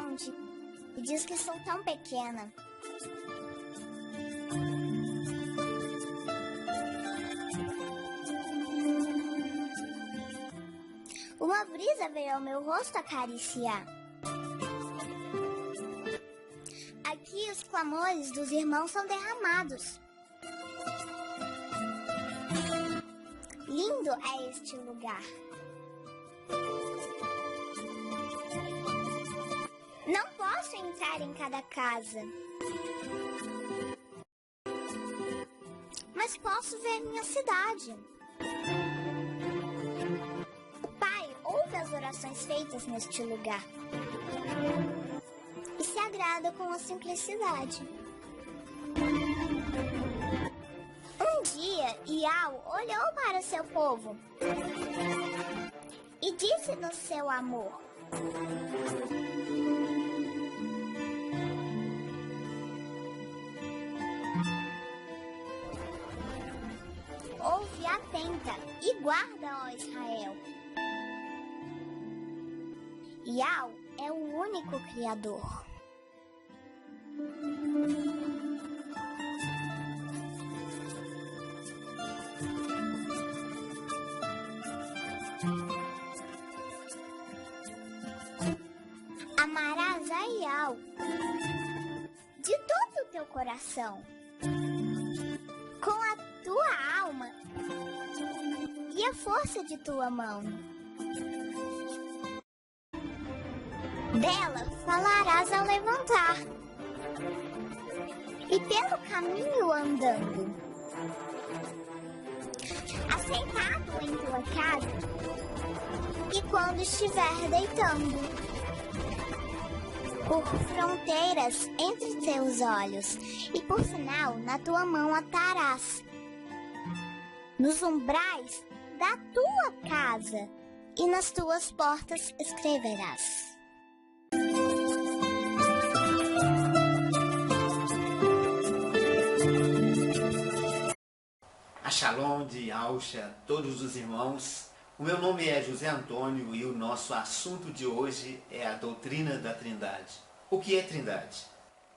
onde e diz que sou tão pequena. Uma brisa veio ao meu rosto acariciar. Aqui os clamores dos irmãos são derramados. Lindo é este lugar. Não posso entrar em cada casa, mas posso ver minha cidade. O Pai ouve as orações feitas neste lugar e se agrada com a simplicidade. Um dia, Iau olhou para seu povo e disse no seu amor: ouve atenta e guarda, ó Israel. Iau é o único Criador. Amarás a Iau de todo o teu coração, com a tua alma e a força de tua mão. Dela falarás ao levantar e pelo caminho andando, assentado em tua casa e quando estiver deitando, por fronteiras entre teus olhos e por sinal na tua mão atarás, nos umbrais da tua casa e nas tuas portas escreverás. A Shalom de Yahushua, todos os irmãos. O meu nome é José Antônio e o nosso assunto de hoje é a doutrina da Trindade. O que é Trindade?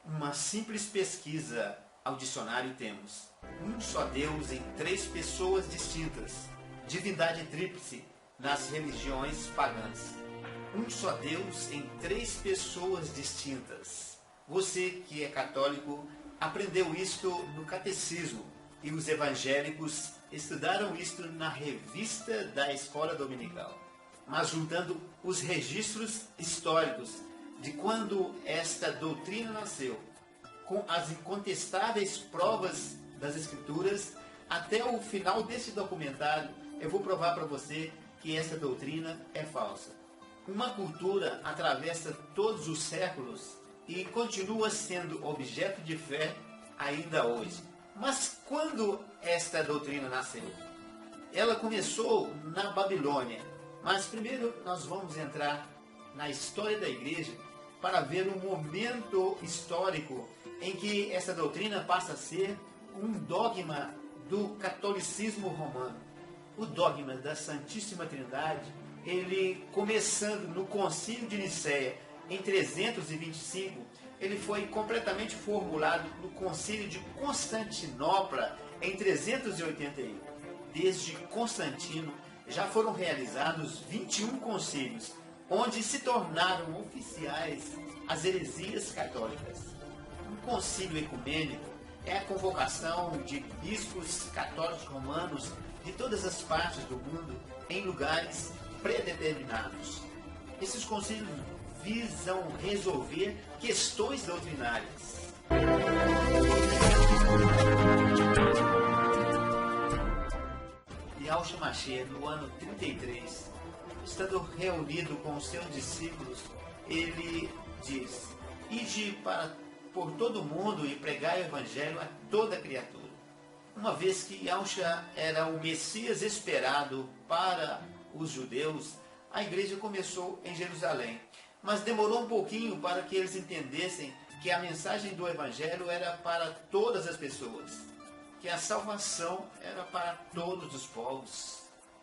Uma simples pesquisa ao dicionário temos: um só Deus em três pessoas distintas, divindade tríplice nas religiões pagãs. Um só Deus em três pessoas distintas. Você que é católico aprendeu isto no catecismo e os evangélicos estudaram isto na revista da escola dominical. Mas juntando os registros históricos de quando esta doutrina nasceu, com as incontestáveis provas das Escrituras, até o final deste documentário, eu vou provar para você que essa doutrina é falsa. Uma cultura atravessa todos os séculos e continua sendo objeto de fé ainda hoje. Mas quando esta doutrina nasceu? Ela começou na Babilônia, mas primeiro nós vamos entrar na história da igreja para ver um momento histórico em que essa doutrina passa a ser um dogma do catolicismo romano. O dogma da Santíssima Trindade, ele começando no Concílio de Nicéia em 325, ele foi completamente formulado no Concílio de Constantinopla em 381. Desde Constantino já foram realizados 21 concílios, onde se tornaram oficiais as heresias católicas. Um concílio ecumênico é a convocação de bispos católicos romanos de todas as partes do mundo em lugares predeterminados. Esses concílios visam resolver questões doutrinárias. Yahushua Mashiach, no ano 33, estando reunido com os seus discípulos, ele diz: ide por todo o mundo e pregai o evangelho a toda criatura. Uma vez que Yahushua era o Messias esperado para os judeus, a igreja começou em Jerusalém. Mas demorou um pouquinho para que eles entendessem que a mensagem do Evangelho era para todas as pessoas, que a salvação era para todos os povos.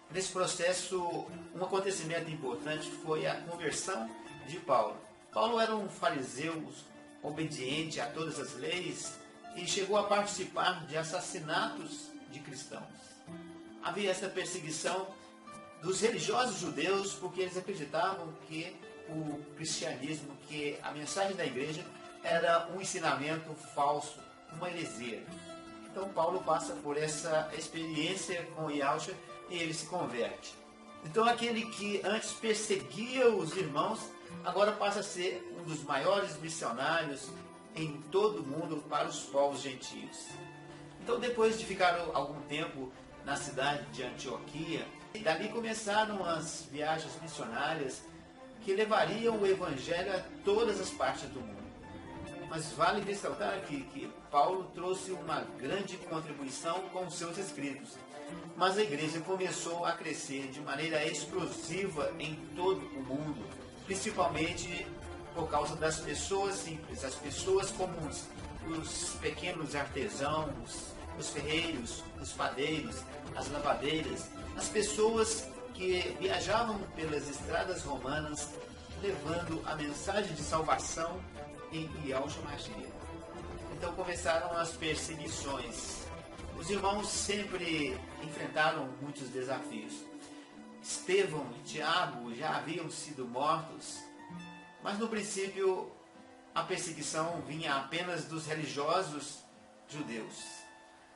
Nesse processo, um acontecimento importante foi a conversão de Paulo. Paulo era um fariseu obediente a todas as leis e chegou a participar de assassinatos de cristãos. Havia essa perseguição dos religiosos judeus porque eles acreditavam que o cristianismo, que a mensagem da igreja era um ensinamento falso, uma heresia. Então Paulo passa por essa experiência com Yahshua e ele se converte. Então aquele que antes perseguia os irmãos, agora passa a ser um dos maiores missionários em todo o mundo para os povos gentios. Então depois de ficar algum tempo na cidade de Antioquia, dali começaram as viagens missionárias que levariam o evangelho a todas as partes do mundo. Mas vale ressaltar aqui que Paulo trouxe uma grande contribuição com os seus escritos. Mas a igreja começou a crescer de maneira explosiva em todo o mundo, principalmente por causa das pessoas simples, as pessoas comuns, os pequenos artesãos, os ferreiros, os padeiros, as lavadeiras, as pessoas que viajavam pelas estradas romanas levando a mensagem de salvação em Yahshua Mashiach. Então começaram as perseguições. Os irmãos sempre enfrentaram muitos desafios. Estevão e Tiago já haviam sido mortos, mas no princípio a perseguição vinha apenas dos religiosos judeus.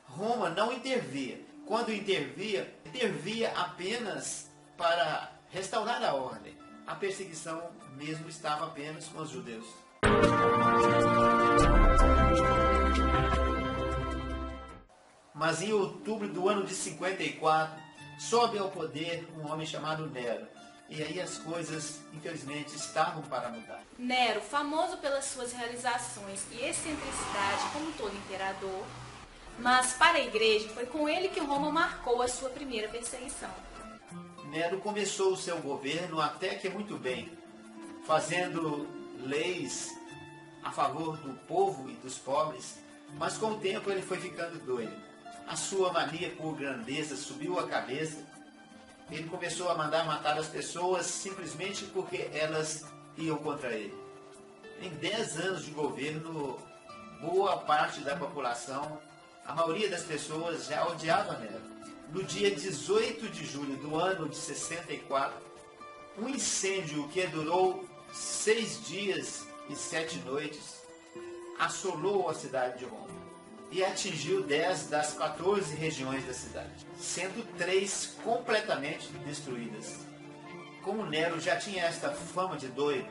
Roma não intervia. Quando intervia apenas para restaurar a ordem. A perseguição mesmo estava apenas com os judeus. Mas em outubro do ano de 54, sobe ao poder um homem chamado Nero. E aí as coisas, infelizmente, estavam para mudar. Nero, famoso pelas suas realizações e excentricidade como todo imperador, mas para a igreja foi com ele que Roma marcou a sua primeira perseguição. Nero começou o seu governo até que muito bem, fazendo leis a favor do povo e dos pobres, mas com o tempo ele foi ficando doido. A sua mania por grandeza subiu a cabeça. Ele começou a mandar matar as pessoas simplesmente porque elas iam contra ele. Em 10 anos de governo, boa parte da população, a maioria das pessoas já odiava Nero. No dia 18 de julho do ano de 64, um incêndio que durou 6 dias e 7 noites assolou a cidade de Roma e atingiu 10 das 14 regiões da cidade, sendo 3 completamente destruídas. Como Nero já tinha esta fama de doido,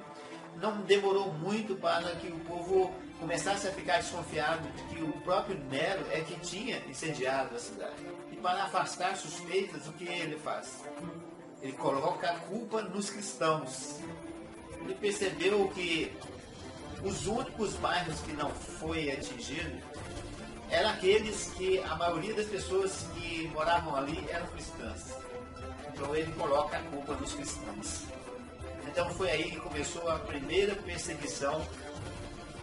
não demorou muito para que o povo começasse a ficar desconfiado de que o próprio Nero é que tinha incendiado a cidade. E para afastar suspeitas, o que ele faz? Ele coloca a culpa nos cristãos. Ele percebeu que os únicos bairros que não foi atingido eram aqueles que a maioria das pessoas que moravam ali eram cristãs. Então ele coloca a culpa nos cristãos. Então foi aí que começou a primeira perseguição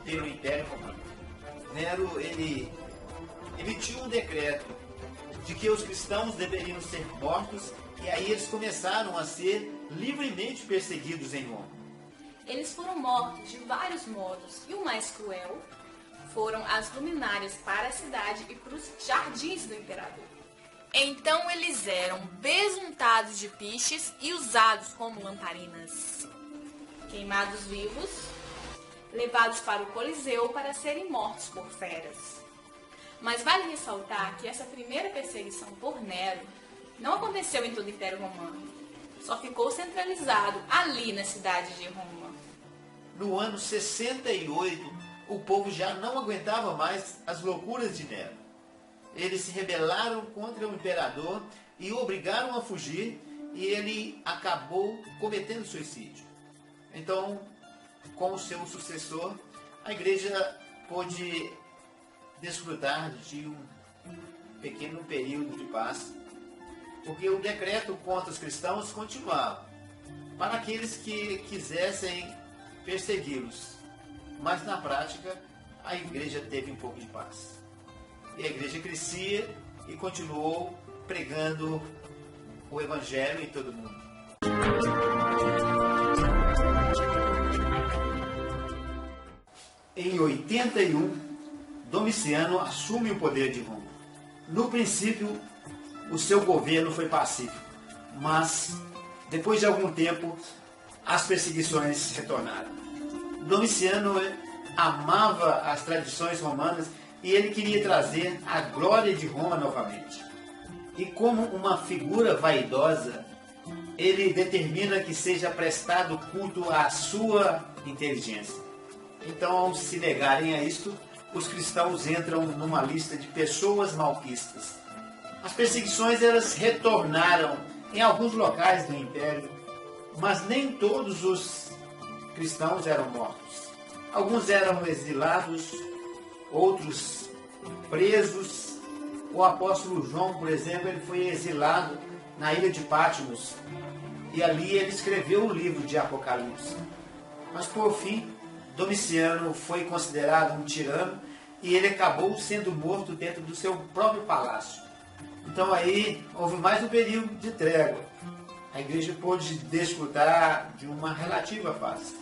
pelo Império Romano. Nero, ele emitiu um decreto de que os cristãos deveriam ser mortos e aí eles começaram a ser livremente perseguidos em Roma. Eles foram mortos de vários modos e o mais cruel foram as luminárias para a cidade e para os jardins do imperador. Então eles eram besuntados de piches e usados como lamparinas, queimados vivos, levados para o Coliseu para serem mortos por feras. Mas vale ressaltar que essa primeira perseguição por Nero não aconteceu em todo o Império Romano, só ficou centralizado ali na cidade de Roma. No ano 68, o povo já não aguentava mais as loucuras de Nero. Eles se rebelaram contra o imperador e o obrigaram a fugir e ele acabou cometendo suicídio. Então, com o seu sucessor, a igreja pôde desfrutar de um pequeno período de paz, porque o decreto contra os cristãos continuava, para aqueles que quisessem persegui-los. Mas na prática, a igreja teve um pouco de paz. E a igreja crescia e continuou pregando o evangelho em todo o mundo. Em 81, Domiciano assume o poder de Roma. No princípio, o seu governo foi pacífico, mas depois de algum tempo, as perseguições retornaram. Domiciano amava as tradições romanas e ele queria trazer a glória de Roma novamente. E como uma figura vaidosa, ele determina que seja prestado culto à sua inteligência. Então, ao se negarem a isto, os cristãos entram numa lista de pessoas malquistas. As perseguições elas retornaram em alguns locais do Império, mas nem todos os cristãos eram mortos. Alguns eram exilados, outros presos. O apóstolo João, por exemplo, ele foi exilado na ilha de Patmos e ali ele escreveu o livro de Apocalipse. Mas por fim, Domiciano foi considerado um tirano e ele acabou sendo morto dentro do seu próprio palácio. Então aí houve mais um período de trégua. A igreja pôde desfrutar de uma relativa paz.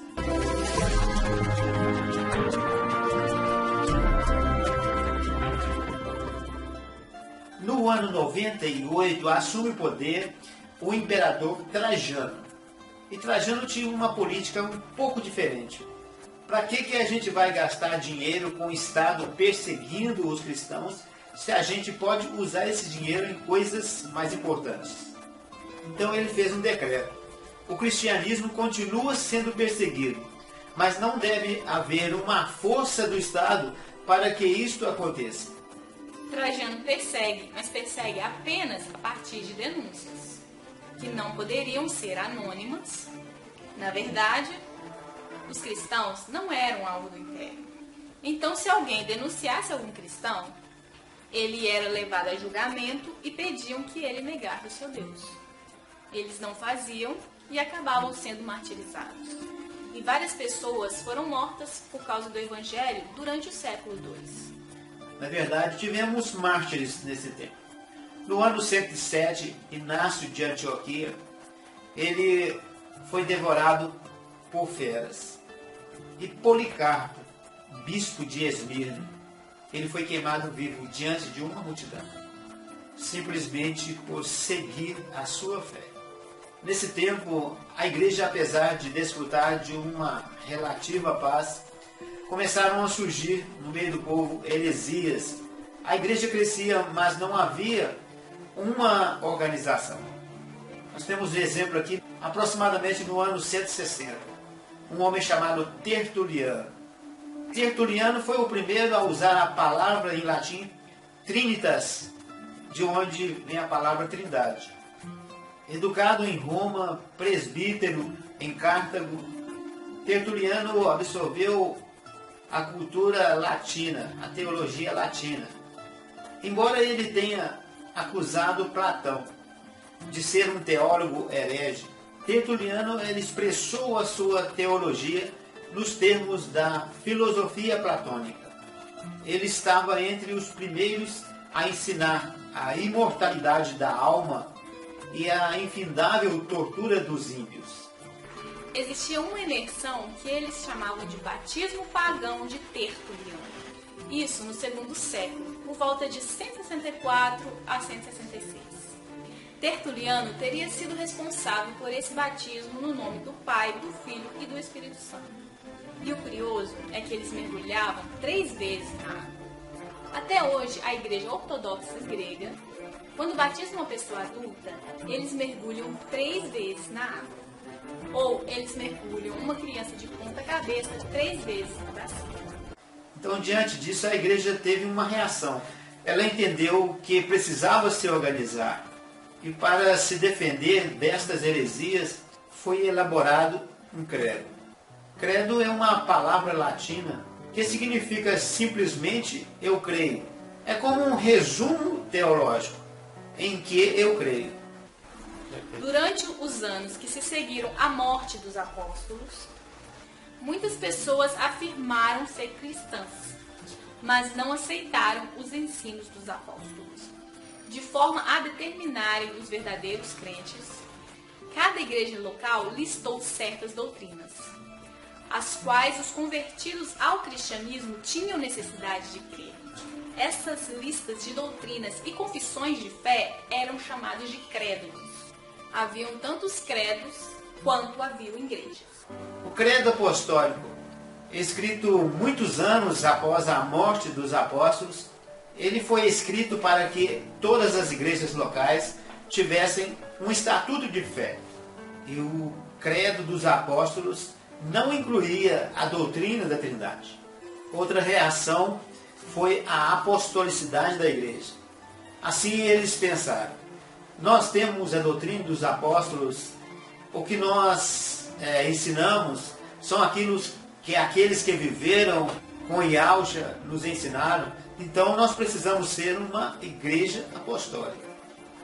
No ano 98, assume o poder o imperador Trajano. E Trajano tinha uma política um pouco diferente. Para que a gente vai gastar dinheiro com o Estado perseguindo os cristãos se a gente pode usar esse dinheiro em coisas mais importantes? Então ele fez um decreto. O cristianismo continua sendo perseguido, mas não deve haver uma força do Estado para que isto aconteça. Trajano persegue, mas persegue apenas a partir de denúncias, que não poderiam ser anônimas. Na verdade, os cristãos não eram alvo do império. Então, se alguém denunciasse algum cristão, ele era levado a julgamento e pediam que ele negasse o seu Deus. Eles não faziam e acabavam sendo martirizados. E várias pessoas foram mortas por causa do evangelho durante o século II. Na verdade, tivemos mártires nesse tempo. No ano 107, Inácio de Antioquia, ele foi devorado por feras. E Policarpo, bispo de Esmirna, ele foi queimado vivo diante de uma multidão, simplesmente por seguir a sua fé. Nesse tempo, a igreja, apesar de desfrutar de uma relativa paz, começaram a surgir no meio do povo heresias. A igreja crescia, mas não havia uma organização. Nós temos um exemplo aqui, aproximadamente no ano 160, um homem chamado Tertuliano. Tertuliano foi o primeiro a usar a palavra em latim trinitas, de onde vem a palavra trindade. Educado em Roma, presbítero em Cartago, Tertuliano absorveu a cultura latina, a teologia latina. Embora ele tenha acusado Platão de ser um teólogo herege, Tertuliano ele expressou a sua teologia nos termos da filosofia platônica. Ele estava entre os primeiros a ensinar a imortalidade da alma e a infindável tortura dos ímpios. Existia uma imersão que eles chamavam de batismo pagão de Tertuliano. Isso no segundo século, por volta de 164 a 166. Tertuliano teria sido responsável por esse batismo no nome do Pai, do Filho e do Espírito Santo. E o curioso é que eles mergulhavam 3 vezes na água. Até hoje, a Igreja Ortodoxa Grega, quando batiza uma pessoa adulta, eles mergulham 3 vezes na água. Ou eles mergulham uma criança de ponta cabeça 3 vezes para cima. Então, diante disso, a igreja teve uma reação. Ela entendeu que precisava se organizar. E para se defender destas heresias, foi elaborado um credo. Credo é uma palavra latina que significa simplesmente eu creio. É como um resumo teológico em que eu creio. Durante os anos que se seguiram à morte dos apóstolos, muitas pessoas afirmaram ser cristãs, mas não aceitaram os ensinos dos apóstolos. De forma a determinarem os verdadeiros crentes, cada igreja local listou certas doutrinas. as quais os convertidos ao cristianismo tinham necessidade de crer. Essas listas de doutrinas e confissões de fé eram chamadas de crédulos. Haviam tantos credos quanto haviam igrejas. O credo apostólico, escrito muitos anos após a morte dos apóstolos, ele foi escrito para que todas as igrejas locais tivessem um estatuto de fé. E o credo dos apóstolos não incluía a doutrina da Trindade. Outra reação foi a apostolicidade da igreja. Assim eles pensaram: nós temos a doutrina dos apóstolos, o que nós ensinamos são aqueles que viveram com Yahshua nos ensinaram, então nós precisamos ser uma igreja apostólica.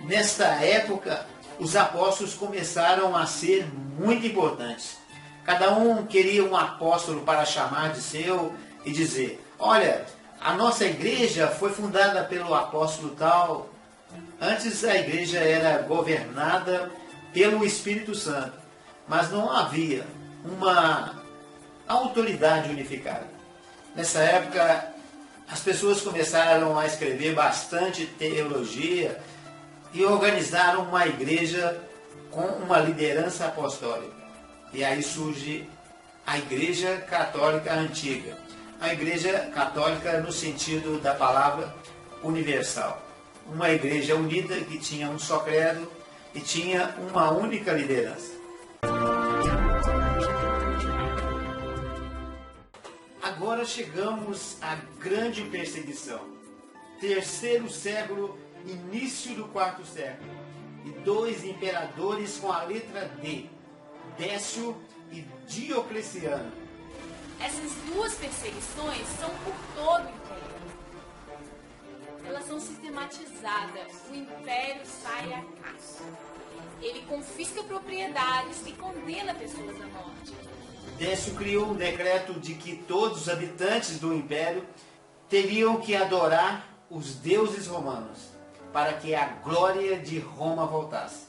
Nesta época, os apóstolos começaram a ser muito importantes. Cada um queria um apóstolo para chamar de seu e dizer: olha, a nossa igreja foi fundada pelo apóstolo tal. Antes a igreja era governada pelo Espírito Santo, mas não havia uma autoridade unificada. Nessa época, as pessoas começaram a escrever bastante teologia e organizaram uma igreja com uma liderança apostólica. E aí surge a Igreja Católica Antiga. A Igreja Católica no sentido da palavra universal. Uma igreja unida que tinha um só credo e tinha uma única liderança. Agora chegamos à grande perseguição. Terceiro século, início do quarto século. E 2 imperadores com a letra D, Décio e Diocleciano. Essas 2 perseguições são por todo o império. Elas são sistematizadas. O império sai a caça. Ele confisca propriedades e condena pessoas à morte. Décio criou um decreto de que todos os habitantes do império teriam que adorar os deuses romanos, para que a glória de Roma voltasse.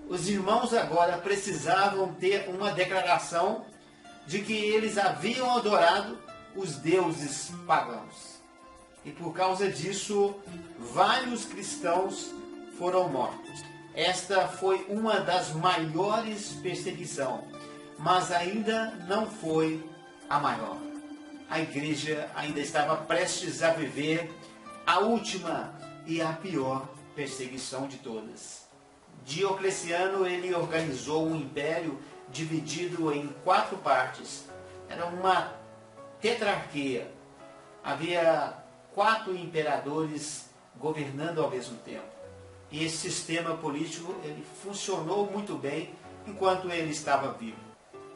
Os irmãos agora precisavam ter uma declaração de que eles haviam adorado os deuses pagãos. E por causa disso, vários cristãos foram mortos. Esta foi uma das maiores perseguições, mas ainda não foi a maior. A igreja ainda estava prestes a viver a última e a pior perseguição de todas. Diocleciano, ele organizou um império dividido em 4 partes. Era uma tetrarquia. Havia 4 imperadores governando ao mesmo tempo. E esse sistema político ele funcionou muito bem enquanto ele estava vivo.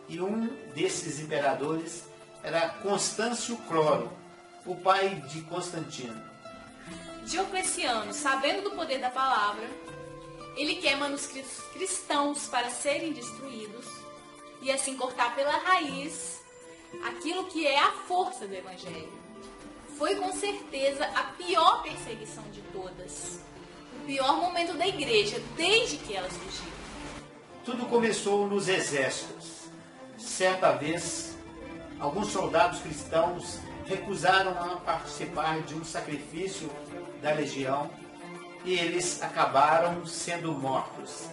E um desses imperadores era Constâncio Cloro, o pai de Constantino. Diocleciano, sabendo do poder da palavra, ele quer manuscritos cristãos para serem destruídos e assim cortar pela raiz aquilo que é a força do Evangelho. Foi com certeza a pior perseguição de todas, o pior momento da igreja desde que ela surgiu. Tudo começou nos exércitos. Certa vez, alguns soldados cristãos recusaram a participar de um sacrifício da legião e eles acabaram sendo mortos.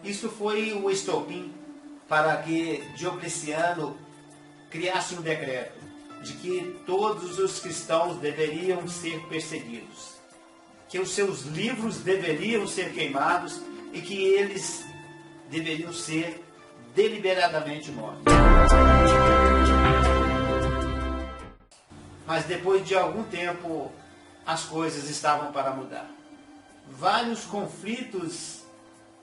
Isso foi o estopim para que Diocleciano criasse um decreto de que todos os cristãos deveriam ser perseguidos, que os seus livros deveriam ser queimados e que eles deveriam ser deliberadamente mortos. Mas depois de algum tempo, as coisas estavam para mudar. Vários conflitos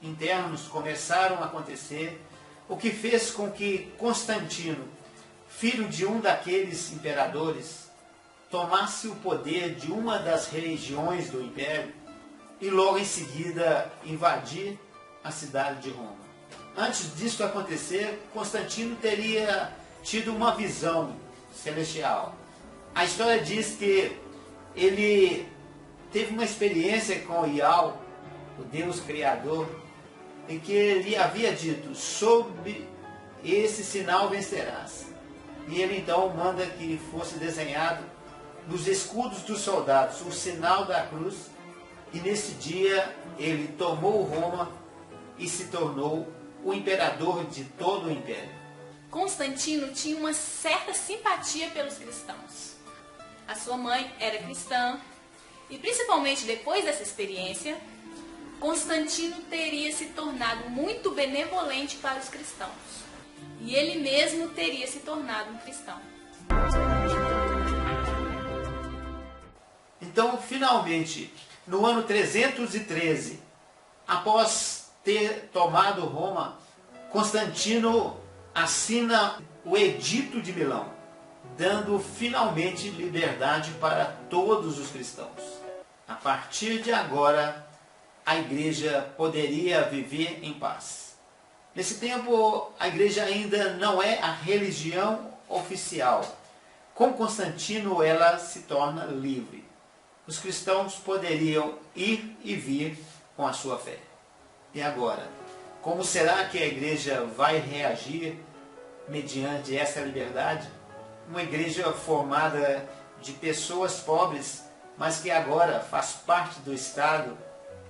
internos começaram a acontecer, o que fez com que Constantino, filho de um daqueles imperadores, tomasse o poder de uma das regiões do império e logo em seguida invadir a cidade de Roma. Antes disso acontecer, Constantino teria tido uma visão celestial. A história diz que ele teve uma experiência com Yahweh, o Deus Criador, em que ele havia dito: sob esse sinal vencerás. E ele então manda que fosse desenhado nos escudos dos soldados o sinal da cruz. E nesse dia ele tomou Roma e se tornou o imperador de todo o império. Constantino tinha uma certa simpatia pelos cristãos. A sua mãe era cristã e, principalmente depois dessa experiência, Constantino teria se tornado muito benevolente para os cristãos. E ele mesmo teria se tornado um cristão. Então, finalmente, no ano 313, após ter tomado Roma, Constantino assina o Edito de Milão, dando finalmente liberdade para todos os cristãos. A partir de agora, a igreja poderia viver em paz. Nesse tempo, a igreja ainda não é a religião oficial. Com Constantino, ela se torna livre. Os cristãos poderiam ir e vir com a sua fé. E agora, como será que a igreja vai reagir mediante essa liberdade? Uma igreja formada de pessoas pobres, mas que agora faz parte do Estado.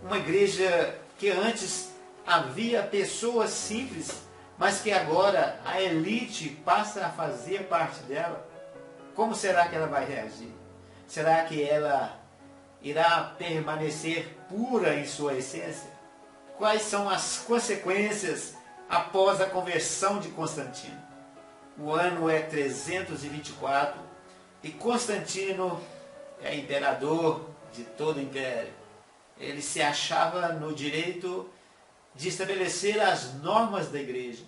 Uma igreja que antes havia pessoas simples, mas que agora a elite passa a fazer parte dela. Como será que ela vai reagir? Será que ela irá permanecer pura em sua essência? Quais são as consequências após a conversão de Constantino? O ano é 324 e Constantino é imperador de todo o império. Ele se achava no direito de estabelecer as normas da igreja.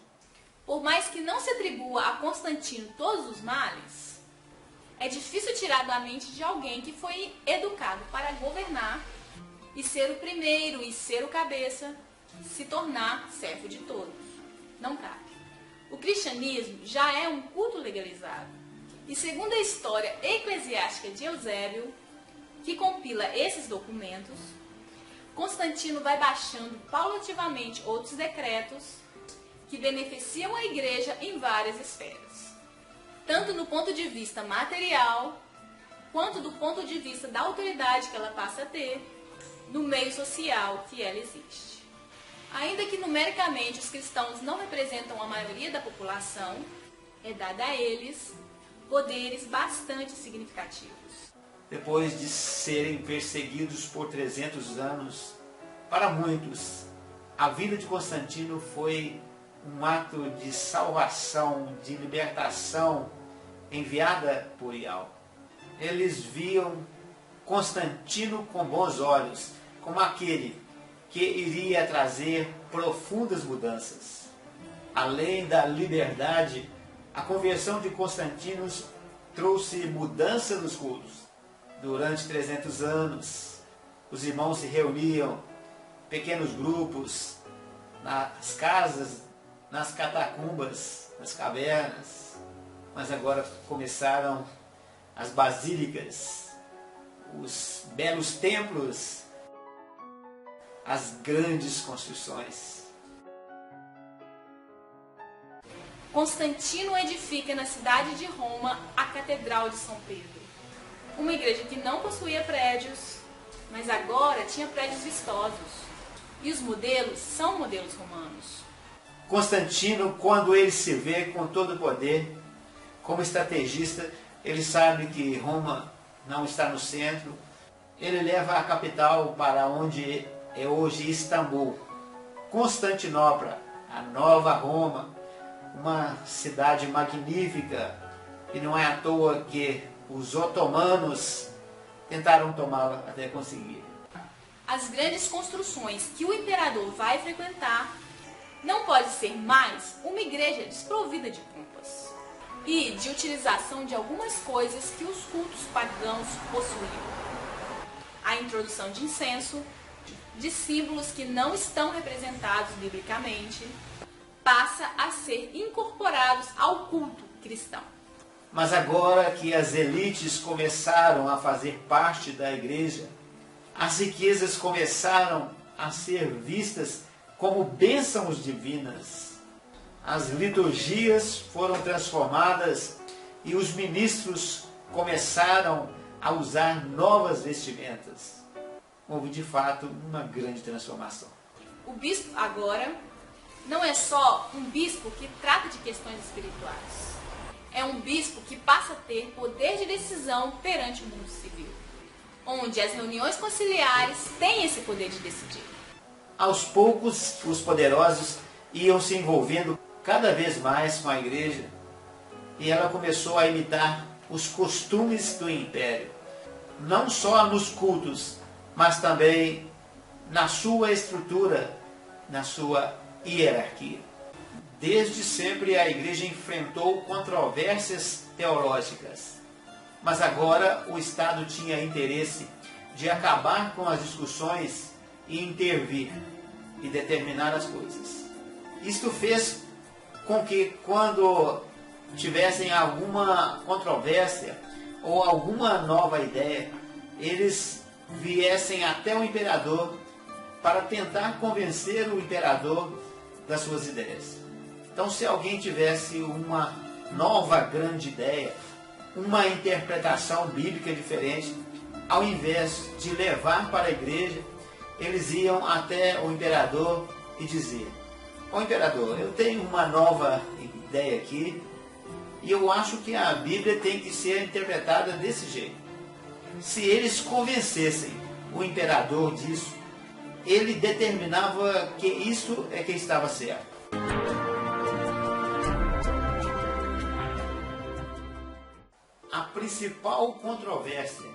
Por mais que não se atribua a Constantino todos os males, é difícil tirar da mente de alguém que foi educado para governar e ser o primeiro e ser o cabeça, se tornar servo de todos. Não cabe. O cristianismo já é um culto legalizado. E segundo a história eclesiástica de Eusébio, que compila esses documentos, Constantino vai baixando paulativamente outros decretos que beneficiam a igreja em várias esferas, tanto no ponto de vista material, quanto do ponto de vista da autoridade que ela passa a ter no meio social que ela existe. Ainda que numericamente os cristãos não representam a maioria da população, é dada a eles poderes bastante significativos. Depois de serem perseguidos por 300 anos, para muitos, a vida de Constantino foi um ato de salvação, de libertação enviada por Ial. Eles viam Constantino com bons olhos, como aquele que iria trazer profundas mudanças. Além da liberdade, a conversão de Constantino trouxe mudança nos cultos. Durante 300 anos, os irmãos se reuniam em pequenos grupos, nas casas, nas catacumbas, nas cavernas. Mas agora começaram as basílicas, os belos templos, as grandes construções. Constantino edifica na cidade de Roma a Catedral de São Pedro. Uma igreja que não possuía prédios, mas agora tinha prédios vistosos. E os modelos são modelos romanos. Constantino, quando ele se vê com todo o poder, como estrategista, ele sabe que Roma não está no centro. Ele leva a capital para onde é hoje Istambul, Constantinopla, a nova Roma, uma cidade magnífica, e não é à toa que os otomanos tentaram tomá-la até conseguir. As grandes construções que o imperador vai frequentar não pode ser mais uma igreja desprovida de pompas e de utilização de algumas coisas que os cultos pagãos possuíam. A introdução de incenso, de símbolos que não estão representados biblicamente, passa a ser incorporados ao culto cristão. Mas agora que as elites começaram a fazer parte da igreja, as riquezas começaram a ser vistas como bênçãos divinas. As liturgias foram transformadas e os ministros começaram a usar novas vestimentas. Houve de fato uma grande transformação. O bispo agora não é só um bispo que trata de questões espirituais. É um bispo que passa a ter poder de decisão perante o mundo civil, onde as reuniões conciliares têm esse poder de decidir. Aos poucos, os poderosos iam se envolvendo cada vez mais com a igreja e ela começou a imitar os costumes do império, não só nos cultos, mas também na sua estrutura, na sua hierarquia. Desde sempre a igreja enfrentou controvérsias teológicas, mas agora o Estado tinha interesse de acabar com as discussões e intervir e determinar as coisas. Isto fez com que, quando tivessem alguma controvérsia ou alguma nova ideia, eles viessem até o imperador para tentar convencer o imperador das suas ideias. Então, se alguém tivesse uma nova grande ideia, uma interpretação bíblica diferente, ao invés de levar para a igreja, eles iam até o imperador e diziam: ó imperador, eu tenho uma nova ideia aqui e eu acho que a Bíblia tem que ser interpretada desse jeito. Se eles convencessem o imperador disso, ele determinava que isso é que estava certo. A principal controvérsia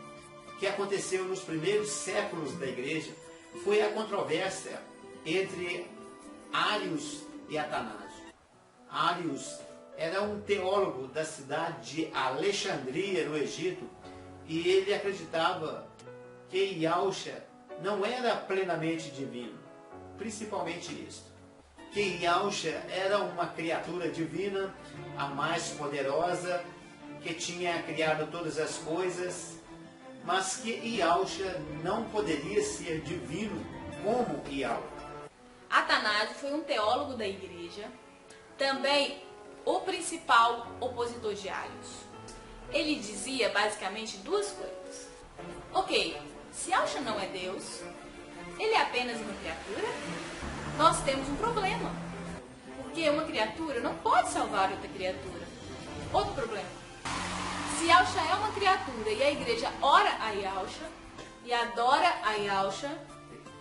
que aconteceu nos primeiros séculos da igreja foi a controvérsia entre Arius e Atanásio. Arius era um teólogo da cidade de Alexandria, no Egito, e ele acreditava que Yahshua não era plenamente divino, principalmente isto, que Yahshua era uma criatura divina, a mais poderosa, que tinha criado todas as coisas, mas que Yahshua não poderia ser divino como Yahweh. Atanásio foi um teólogo da igreja, também o principal opositor de Arius. Ele dizia basicamente duas coisas. Ok, se Yahshua não é Deus, ele é apenas uma criatura, nós temos um problema. Porque uma criatura não pode salvar outra criatura. Outro problema. Se Yahshua é uma criatura e a igreja ora a Yahshua e adora a Yahshua,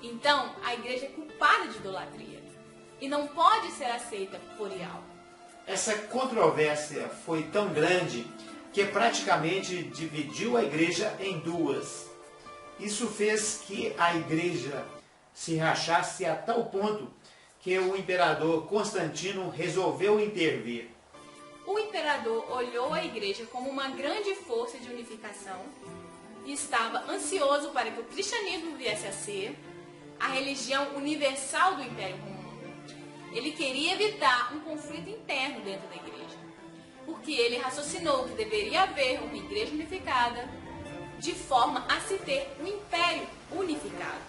então a igreja é culpada de idolatria e não pode ser aceita por Yahweh. Essa controvérsia foi tão grande que praticamente dividiu a igreja em duas. Isso fez que a igreja se rachasse a tal ponto que o imperador Constantino resolveu intervir. O imperador olhou a igreja como uma grande força de unificação e estava ansioso para que o cristianismo viesse a ser a religião universal do Império Romano. Ele queria evitar um conflito interno dentro da igreja, porque ele raciocinou que deveria haver uma igreja unificada de forma a se ter um império unificado.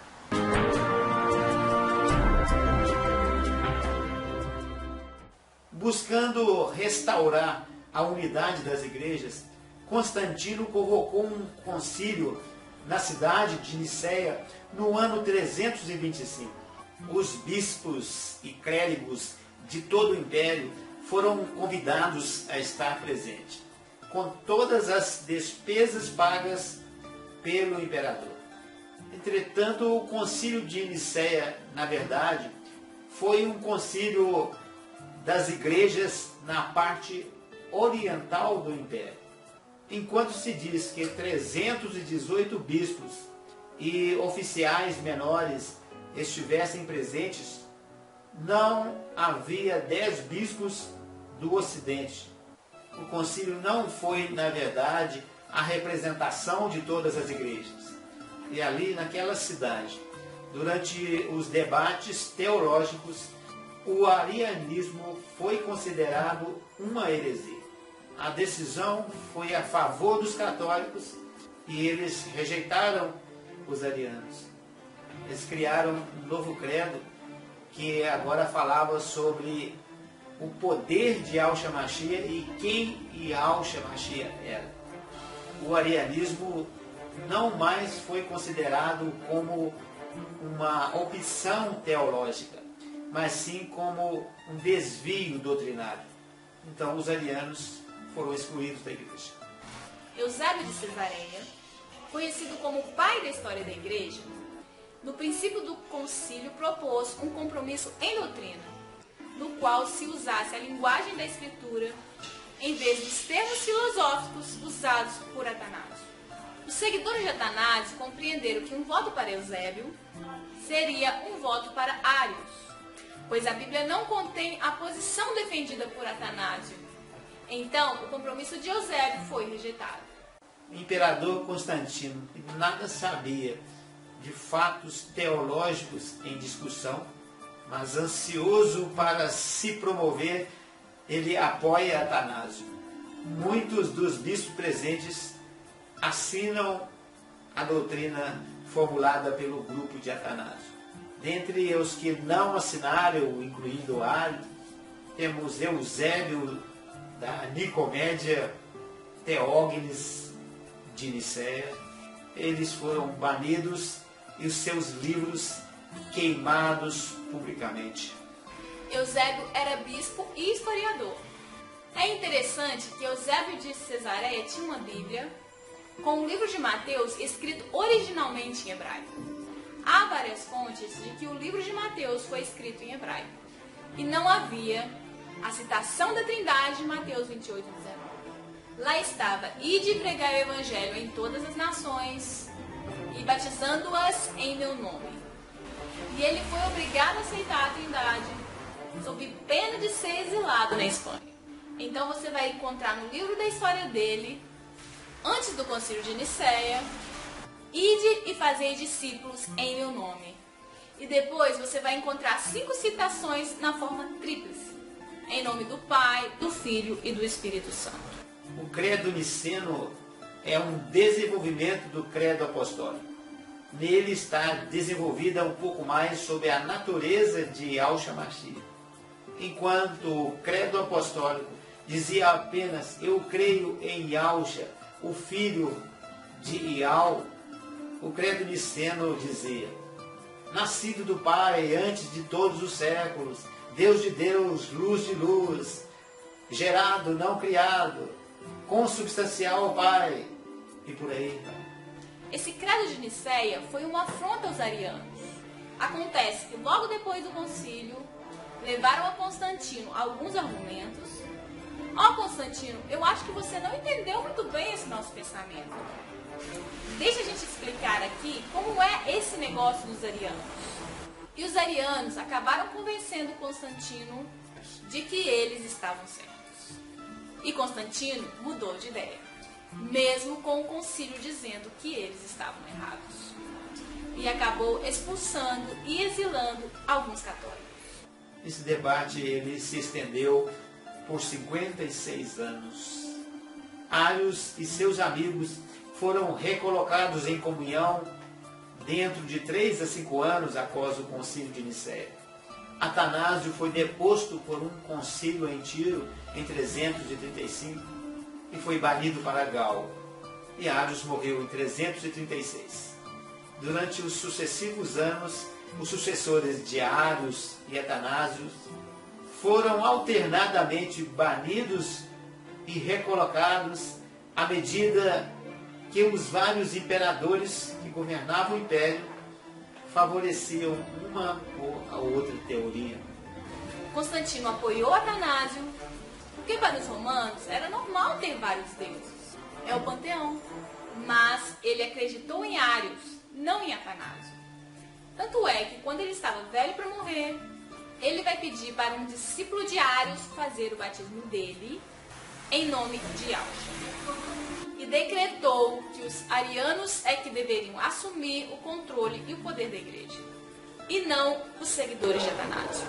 Buscando restaurar a unidade das igrejas, Constantino convocou um concílio na cidade de Niceia no ano 325. Os bispos e clérigos de todo o império foram convidados a estar presentes, com todas as despesas pagas pelo imperador. Entretanto, o concílio de Niceia, na verdade, foi um concílio das igrejas na parte oriental do império. Enquanto se diz que 318 bispos e oficiais menores estivessem presentes, não havia 10 bispos do Ocidente. O concílio não foi, na verdade, a representação de todas as igrejas. E ali, naquela cidade, durante os debates teológicos, o arianismo foi considerado uma heresia. A decisão foi a favor dos católicos e eles rejeitaram os arianos. Eles criaram um novo credo que agora falava sobre o poder de Yahshua Mashiach e quem Yahshua Mashiach era. O arianismo não mais foi considerado como uma opção teológica, mas sim como um desvio doutrinário. Então os arianos foram excluídos da igreja. Eusébio de Cesareia, conhecido como o pai da história da igreja, no princípio do concílio propôs um compromisso em doutrina, no qual se usasse a linguagem da escritura em vez dos termos filosóficos usados por Atanásio. Os seguidores de Atanásio compreenderam que um voto para Eusébio seria um voto para Ários, pois a Bíblia não contém a posição defendida por Atanásio. Então, o compromisso de Eusébio foi rejeitado. O imperador Constantino nada sabia de fatos teológicos em discussão, mas ansioso para se promover, ele apoia Atanásio. Muitos dos bispos presentes assinam a doutrina formulada pelo grupo de Atanásio. Dentre os que não assinaram, incluindo Ário, temos Eusébio da Nicomédia, Teógenes de Nicéia. Eles foram banidos e os seus livros queimados publicamente. Eusébio era bispo e historiador. É interessante que Eusébio de Cesareia tinha uma Bíblia com o livro de Mateus escrito originalmente em hebraico. Há várias fontes de que o livro de Mateus foi escrito em hebraico e não havia a citação da Trindade em Mateus 28, 19. Lá estava: ide e pregai o evangelho em todas as nações e batizando-as em meu nome. E ele foi obrigado a aceitar a Trindade sob pena de ser exilado na Espanha. Então você vai encontrar no livro da história dele, antes do concílio de Nicéia, ide e fazei discípulos em meu nome. E depois você vai encontrar 5 citações na forma tríplice, em nome do Pai, do Filho e do Espírito Santo. O credo niceno é um desenvolvimento do credo apostólico. Nele está desenvolvida um pouco mais sobre a natureza de Yahshua Mashiach. Enquanto o credo apostólico dizia apenas: eu creio em Yahshua, o filho de Yahweh, o credo niceno dizia: nascido do Pai antes de todos os séculos, Deus de Deus, luz de luz, gerado, não criado, consubstancial ao Pai, e por aí vai. Esse credo de Nicéia foi uma afronta aos arianos. Acontece que logo depois do concílio, levaram a Constantino alguns argumentos. Ó Constantino, eu acho que você não entendeu muito bem esse nosso pensamento. Deixa a gente explicar aqui como é esse negócio dos arianos. E os arianos acabaram convencendo Constantino de que eles estavam certos. E Constantino mudou de ideia, mesmo com o concílio dizendo que eles estavam errados. E acabou expulsando e exilando alguns católicos. Esse debate ele se estendeu por 56 anos. Ários e seus amigos foram recolocados em comunhão dentro de 3 a 5 anos após o concílio de Nicéia. Atanásio foi deposto por um concílio em Tiro em 335 e foi banido para Gal. E Ários morreu em 336. Durante os sucessivos anos, os sucessores de Ários e Atanásio foram alternadamente banidos e recolocados à medida que os vários imperadores que governavam o império favoreciam uma ou a outra teoria. Constantino apoiou Atanásio, porque para os romanos era normal ter vários deuses. É o panteão. Mas ele acreditou em Ários, não em Atanásio. Tanto é que quando ele estava velho para morrer, ele vai pedir para um discípulo de Ários fazer o batismo dele em nome de Yahshua. E decretou que os arianos é que deveriam assumir o controle e o poder da igreja, e não os seguidores de Atanásio.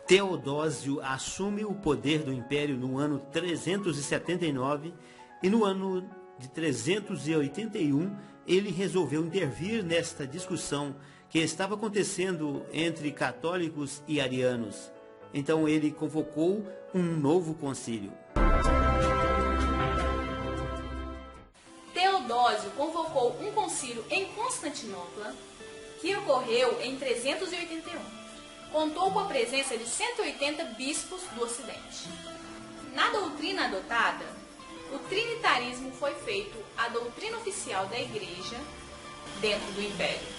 Teodósio assume o poder do império no ano 379 e no ano de 381 ele resolveu intervir nesta discussão que estava acontecendo entre católicos e arianos. Então ele convocou um novo concílio. Teodósio convocou um concílio em Constantinopla, que ocorreu em 381. Contou com a presença de 180 bispos do Ocidente. Na doutrina adotada, o trinitarismo foi feito a doutrina oficial da Igreja dentro do Império.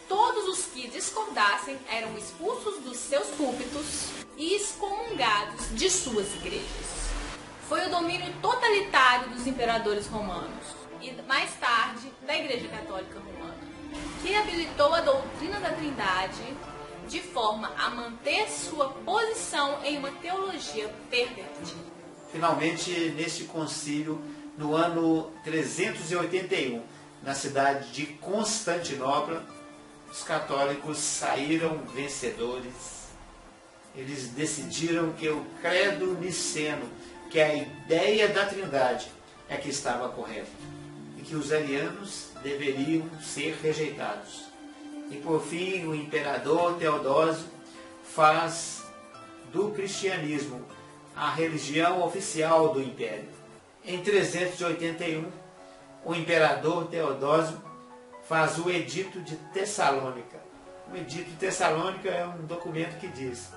Todos os que discordassem eram expulsos dos seus púlpitos e excomungados de suas igrejas. Foi o domínio totalitário dos imperadores romanos e, mais tarde, da Igreja Católica Romana, que habilitou a doutrina da Trindade de forma a manter sua posição em uma teologia pervertida. Finalmente, neste concílio, no ano 381, na cidade de Constantinopla, os católicos saíram vencedores. Eles decidiram que o credo niceno, que a ideia da Trindade, é que estava correta, e que os arianos deveriam ser rejeitados. E por fim, o imperador Teodósio faz do cristianismo a religião oficial do império. Em 381, o imperador Teodósio faz o Edito de Tessalônica. O Edito de Tessalônica é um documento que diz: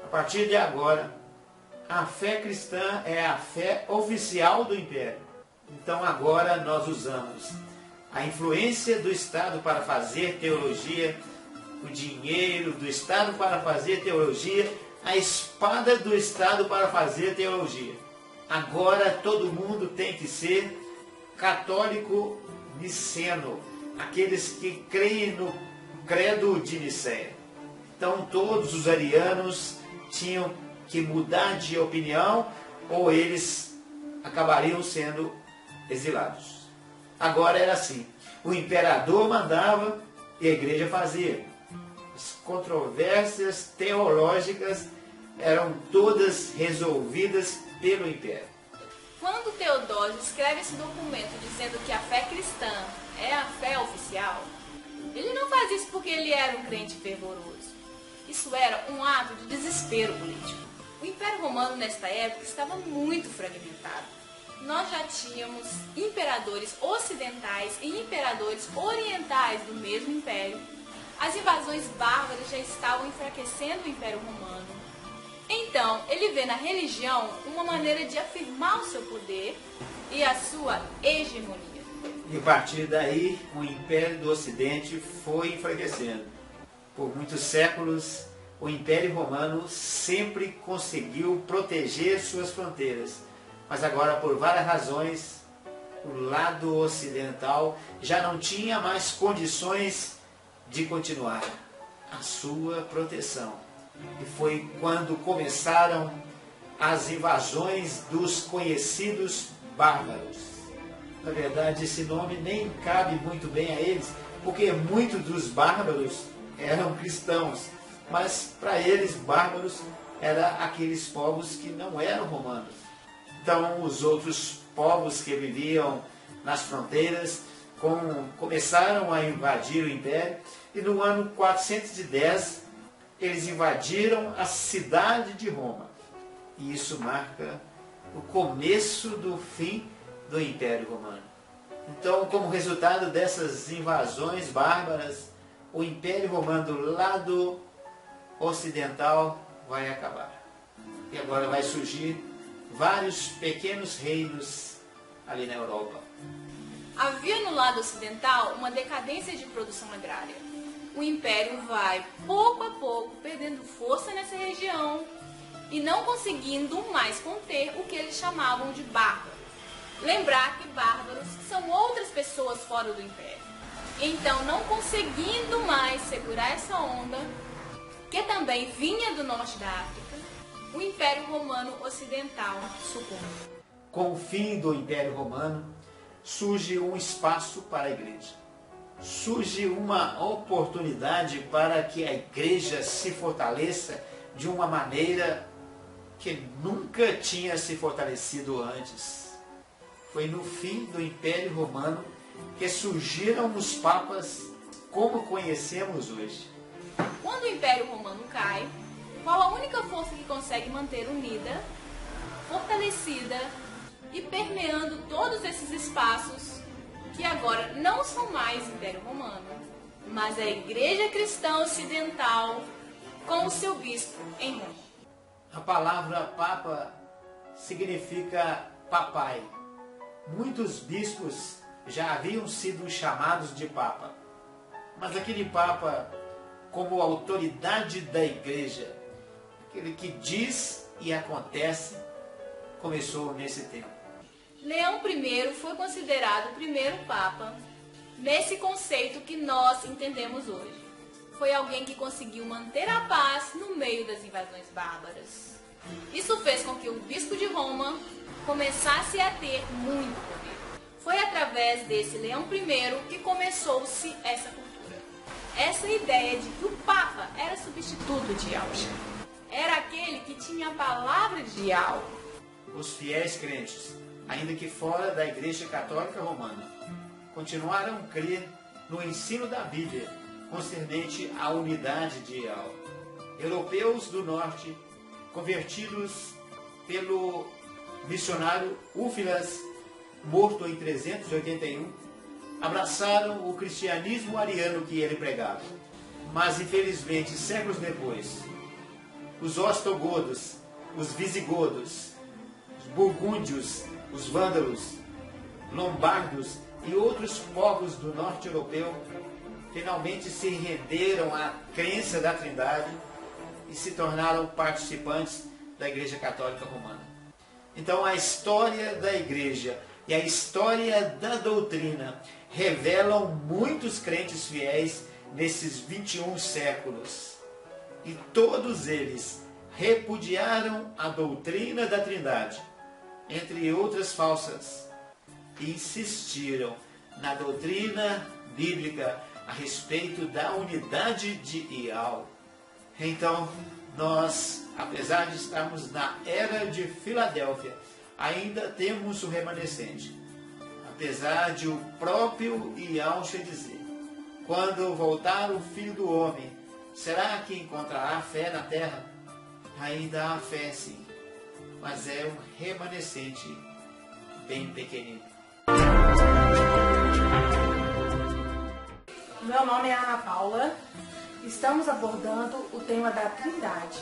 a partir de agora, a fé cristã é a fé oficial do império. Então agora nós usamos a influência do Estado para fazer teologia, o dinheiro do Estado para fazer teologia, a espada do Estado para fazer teologia. Agora todo mundo tem que ser católico niceno, aqueles que creem no credo de Nicéia. Então todos os arianos tinham que mudar de opinião ou eles acabariam sendo exilados. Agora era assim, o imperador mandava e a igreja fazia. As controvérsias teológicas eram todas resolvidas pelo império. Quando Teodósio escreve esse documento dizendo que a fé cristã é a fé oficial, ele não faz isso porque ele era um crente fervoroso. Isso era um ato de desespero político. O Império Romano, nesta época, estava muito fragmentado. Nós já tínhamos imperadores ocidentais e imperadores orientais do mesmo império. As invasões bárbaras já estavam enfraquecendo o Império Romano. Então, ele vê na religião uma maneira de afirmar o seu poder e a sua hegemonia. E a partir daí, o Império do Ocidente foi enfraquecendo. Por muitos séculos, o Império Romano sempre conseguiu proteger suas fronteiras. Mas agora, por várias razões, o lado ocidental já não tinha mais condições de continuar a sua proteção. E foi quando começaram as invasões dos conhecidos bárbaros. Na verdade, esse nome nem cabe muito bem a eles, porque muitos dos bárbaros eram cristãos, mas para eles, bárbaros eram aqueles povos que não eram romanos. Então, os outros povos que viviam nas fronteiras começaram a invadir o império, e no ano 410 eles invadiram a cidade de Roma. E isso marca o começo do fim do Império Romano. Então, como resultado dessas invasões bárbaras, o Império Romano do lado ocidental vai acabar. E agora vai surgir vários pequenos reinos ali na Europa. Havia no lado ocidental uma decadência de produção agrária. O Império vai, pouco a pouco, perdendo força nessa região e não conseguindo mais conter o que eles chamavam de bárbaros. Lembrar que bárbaros são outras pessoas fora do Império. Então, não conseguindo mais segurar essa onda, que também vinha do norte da África, o Império Romano Ocidental sucumbe. Com o fim do Império Romano, surge um espaço para a igreja. Surge uma oportunidade para que a igreja se fortaleça de uma maneira que nunca tinha se fortalecido antes. Foi no fim do Império Romano que surgiram os papas como conhecemos hoje. Quando o Império Romano cai, qual a única força que consegue manter unida, fortalecida e permeando todos esses espaços que agora não são mais Império Romano, mas a Igreja Cristã Ocidental com o seu bispo em Roma? A palavra Papa significa papai. Muitos bispos já haviam sido chamados de Papa, mas aquele Papa como autoridade da Igreja, aquele que diz e acontece, começou nesse tempo. Leão I foi considerado o primeiro Papa nesse conceito que nós entendemos hoje. Foi alguém que conseguiu manter a paz no meio das invasões bárbaras. Isso fez com que o bispo de Roma começasse a ter muito poder. Foi através desse Leão I que começou-se essa cultura. Essa ideia de que o Papa era substituto de Yahshua. Era aquele que tinha a palavra de Yahweh. Os fiéis crentes, ainda que fora da Igreja Católica Romana, continuaram a crer no ensino da Bíblia concernente à unidade de Yahweh. Europeus do norte, convertidos pelo missionário Úfilas, morto em 381, abraçaram o cristianismo ariano que ele pregava. Mas, infelizmente, séculos depois, os ostrogodos, os visigodos, os burgúndios, os vândalos, lombardos e outros povos do norte europeu finalmente se renderam à crença da Trindade e se tornaram participantes da Igreja Católica Romana. Então a história da Igreja e a história da doutrina revelam muitos crentes fiéis nesses 21 séculos. E todos eles repudiaram a doutrina da Trindade, entre outras falsas, e insistiram na doutrina bíblica a respeito da unidade de Yahweh. Então, nós, apesar de estarmos na era de Filadélfia, ainda temos o remanescente. Apesar de o próprio Yahshua dizer: quando voltar o Filho do Homem, será que encontrará fé na terra? Ainda há fé, sim, mas é um remanescente bem pequenino. Meu nome é Ana Paula. Estamos abordando o tema da Trindade.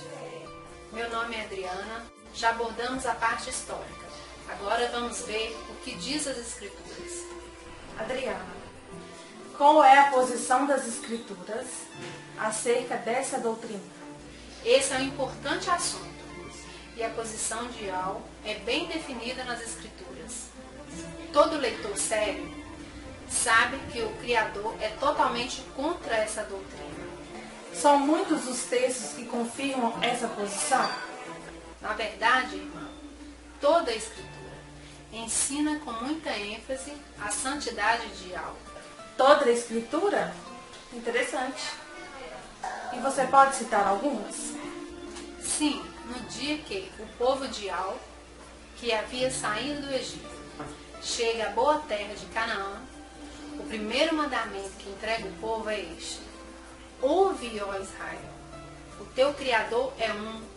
Meu nome é Adriana. Já abordamos a parte histórica. Agora vamos ver o que diz as Escrituras. Adriana, qual é a posição das Escrituras acerca dessa doutrina? Esse é um importante assunto. E a posição de Yahweh é bem definida nas Escrituras. Todo leitor sério sabe que o Criador é totalmente contra essa doutrina. São muitos os textos que confirmam essa posição? Na verdade, irmã, toda a Escritura ensina com muita ênfase a santidade de Yahweh. Toda a Escritura? Interessante. E você pode citar algumas? Sim, no dia que o povo de Yahweh, que havia saído do Egito, chega à boa terra de Canaã, o primeiro mandamento que entrega o povo é este: ouve, ó Israel, o teu Criador é um.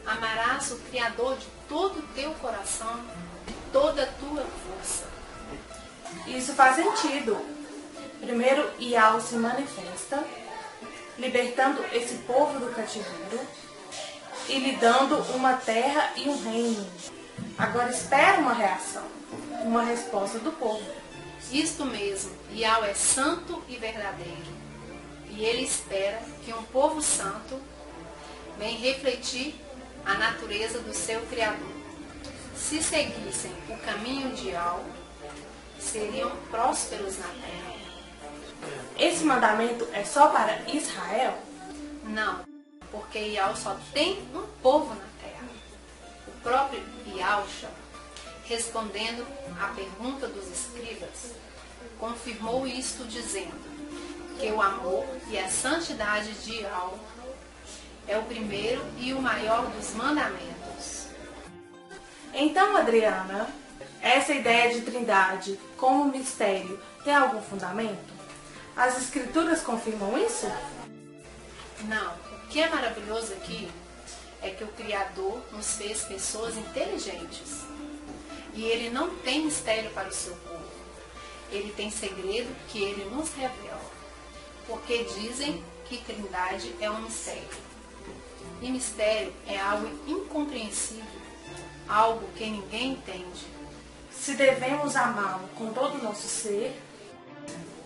Amarás o Criador de todo o teu coração, de toda a tua força. Isso faz sentido. Primeiro, Yahweh se manifesta, libertando esse povo do cativeiro e lhe dando uma terra e um reino. Agora espera uma reação, uma resposta do povo. Isto mesmo, Yahweh é santo e verdadeiro. E ele espera que um povo santo venha refletir a natureza do seu Criador. Se seguissem o caminho de Yahweh, seriam prósperos na terra. Esse mandamento é só para Israel? Não, porque Yahweh só tem um povo na terra. O próprio Yahshua, respondendo à pergunta dos escribas, confirmou isto dizendo que o amor e a santidade de Yahweh é o primeiro e o maior dos mandamentos. Então, Adriana, essa ideia de Trindade como mistério tem algum fundamento? As escrituras confirmam isso? Não, o que é maravilhoso aqui é que o Criador nos fez pessoas inteligentes. E Ele não tem mistério para o seu povo. Ele tem segredo que Ele nos revela. Porque dizem que Trindade é um mistério. E mistério é algo incompreensível, algo que ninguém entende. Se devemos amá-lo com todo o nosso ser,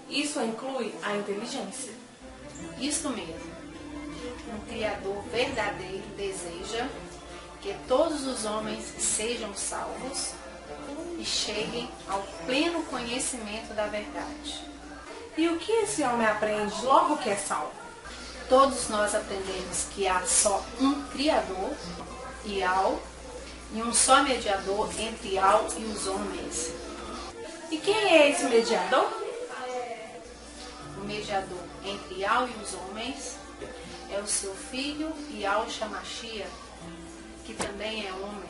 isso inclui a inteligência. Isso mesmo. Um Criador verdadeiro deseja que todos os homens sejam salvos e cheguem ao pleno conhecimento da verdade. E o que esse homem aprende logo que é salvo? Todos nós aprendemos que há só um Criador, Ial, e um só mediador entre Ial e os homens. E quem é esse mediador? O mediador entre Ial e os homens é o seu filho Yahshua Mashiach, que também é homem.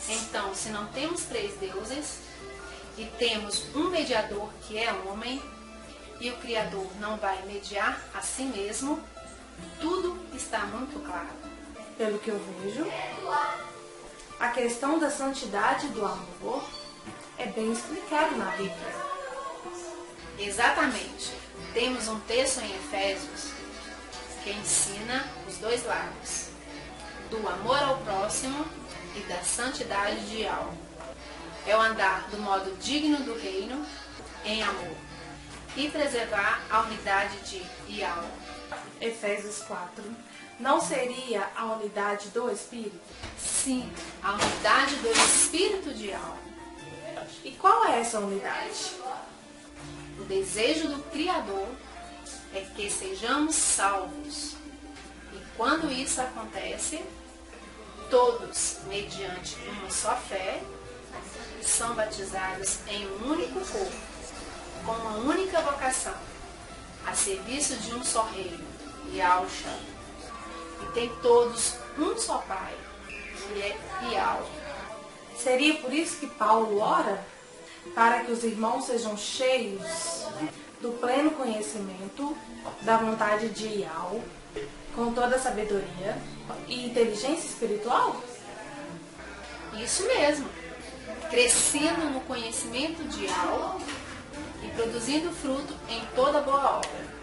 Então, se não temos três deuses e temos um mediador que é homem, e o Criador não vai mediar a si mesmo, tudo está muito claro. Pelo que eu vejo, a questão da santidade e do amor é bem explicado na Bíblia. Exatamente. Temos um texto em Efésios que ensina os dois lados, do amor ao próximo e da santidade de alma. É o andar do modo digno do reino em amor e preservar a unidade de Ial. Efésios 4. Não seria a unidade do Espírito? Sim, a unidade do Espírito de Ial. E qual é essa unidade? O desejo do Criador é que sejamos salvos. E quando isso acontece, todos, mediante uma só fé, são batizados em um único corpo, com uma única vocação, a serviço de um só reino, Yahshua. E tem todos um só Pai, que é Ial. Seria por isso que Paulo ora? Para que os irmãos sejam cheios do pleno conhecimento da vontade de Ial, com toda a sabedoria e inteligência espiritual? Isso mesmo, crescendo no conhecimento de Ial e produzindo fruto em toda boa obra.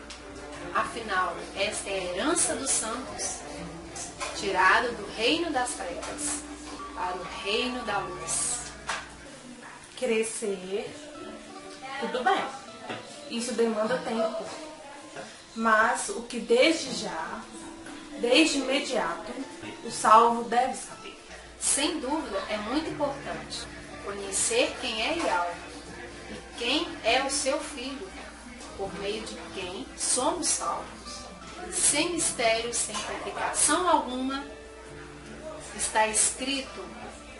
Afinal, esta é a herança dos santos, tirado do reino das trevas para o reino da luz. Crescer, tudo bem, isso demanda tempo, mas o que desde imediato, o salvo deve saber. Sem dúvida, é muito importante conhecer quem é Ial e quem é o seu filho, por meio de quem somos salvos. Sem mistério, sem complicação alguma, está escrito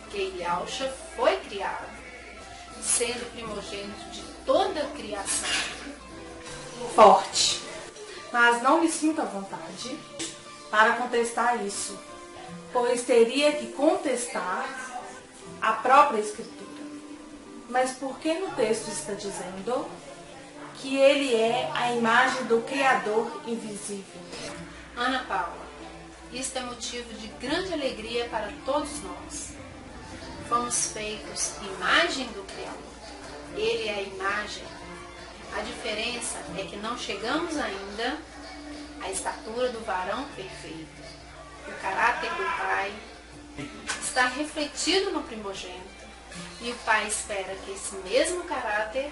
que Yahshua foi criado, sendo primogênito de toda a criação. Forte, mas não me sinto à vontade para contestar isso, pois teria que contestar a própria Escritura. Mas por que no texto está dizendo que ele é a imagem do Criador invisível? Ana Paula, isto é motivo de grande alegria para todos nós. Fomos feitos imagem do Criador. Ele é a imagem. A diferença é que não chegamos ainda à estatura do varão perfeito. O caráter do Pai está refletido no primogênito. E o Pai espera que esse mesmo caráter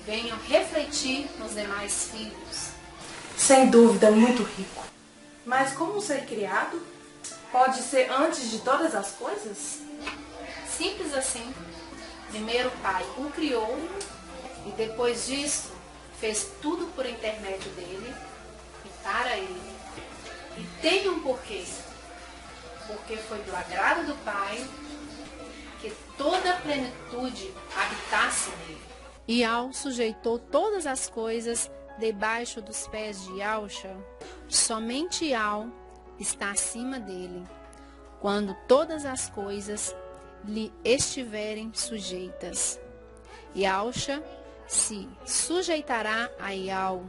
venha refletir nos demais filhos. Sem dúvida, muito rico. Mas como ser criado pode ser antes de todas as coisas? Simples assim. Primeiro o Pai o criou e depois disso fez tudo por intermédio dele e para ele. E tem um porquê. Porque foi do agrado do Pai que toda a plenitude habitasse nele. Ial sujeitou todas as coisas debaixo dos pés de Yahshua. Somente Ial está acima dele, quando todas as coisas lhe estiverem sujeitas. Yahshua se sujeitará a Ial,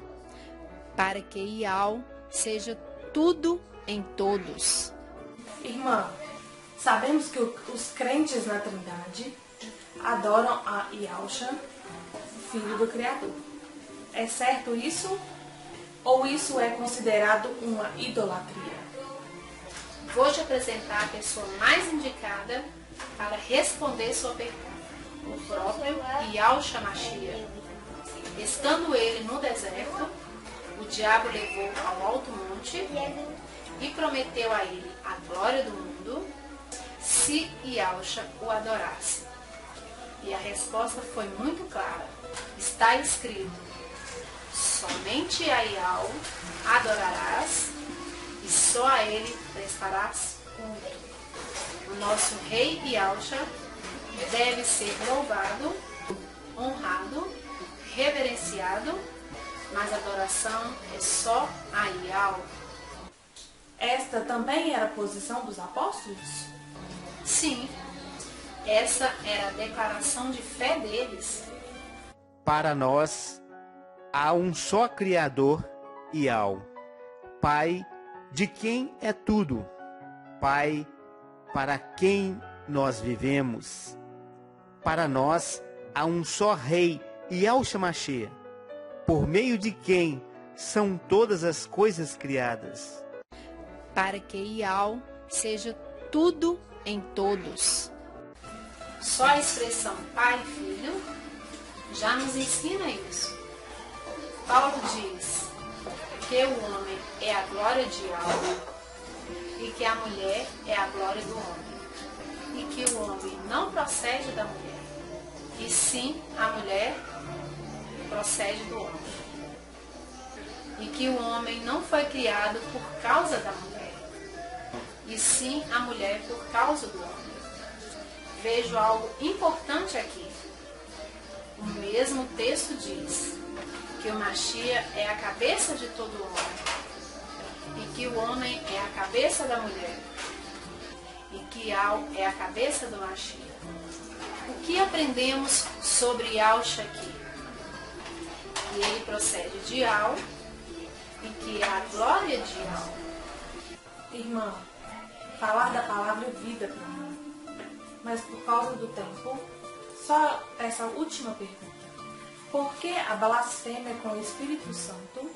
para que Ial seja tudo em todos. Irmã, sabemos que os crentes na Trindade adoram a Yahshua, filho do Criador. É certo isso? Ou isso é considerado uma idolatria? Vou te apresentar a pessoa mais indicada para responder sua pergunta. O próprio Yahshua Mashiach. Estando ele no deserto, o diabo levou ao alto monte e prometeu a ele a glória do mundo se Yahshua o adorasse. E a resposta foi muito clara. Está escrito: somente a Yahweh adorarás e só a ele prestarás culto. O nosso rei Yahshua deve ser louvado, honrado, reverenciado, mas a adoração é só a Yahweh. Esta também era a posição dos apóstolos? Sim, essa era a declaração de fé deles. Para nós, há um só Criador, Yahweh, Pai de quem é tudo, Pai para quem nós vivemos. Para nós, há um só Rei, Yahshua Mashiach, por meio de quem são todas as coisas criadas. Para que Ial seja tudo em todos. Só a expressão Pai e Filho já nos ensina isso. Paulo diz que o homem é a glória de Ial e que a mulher é a glória do homem. E que o homem não procede da mulher, e sim a mulher procede do homem. E que o homem não foi criado por causa da mulher, e sim a mulher por causa do homem. Vejo algo importante aqui. O mesmo texto diz que o Mashiach é a cabeça de todo homem, e que o homem é a cabeça da mulher, e que Yal é a cabeça do Mashiach. O que aprendemos sobre Yahshua aqui? Que ele procede de Yal e que é a glória de Yal. Irmã, falar da palavra é vida para mim. Mas por causa do tempo, só essa última pergunta. Por que a blasfêmia com o Espírito Santo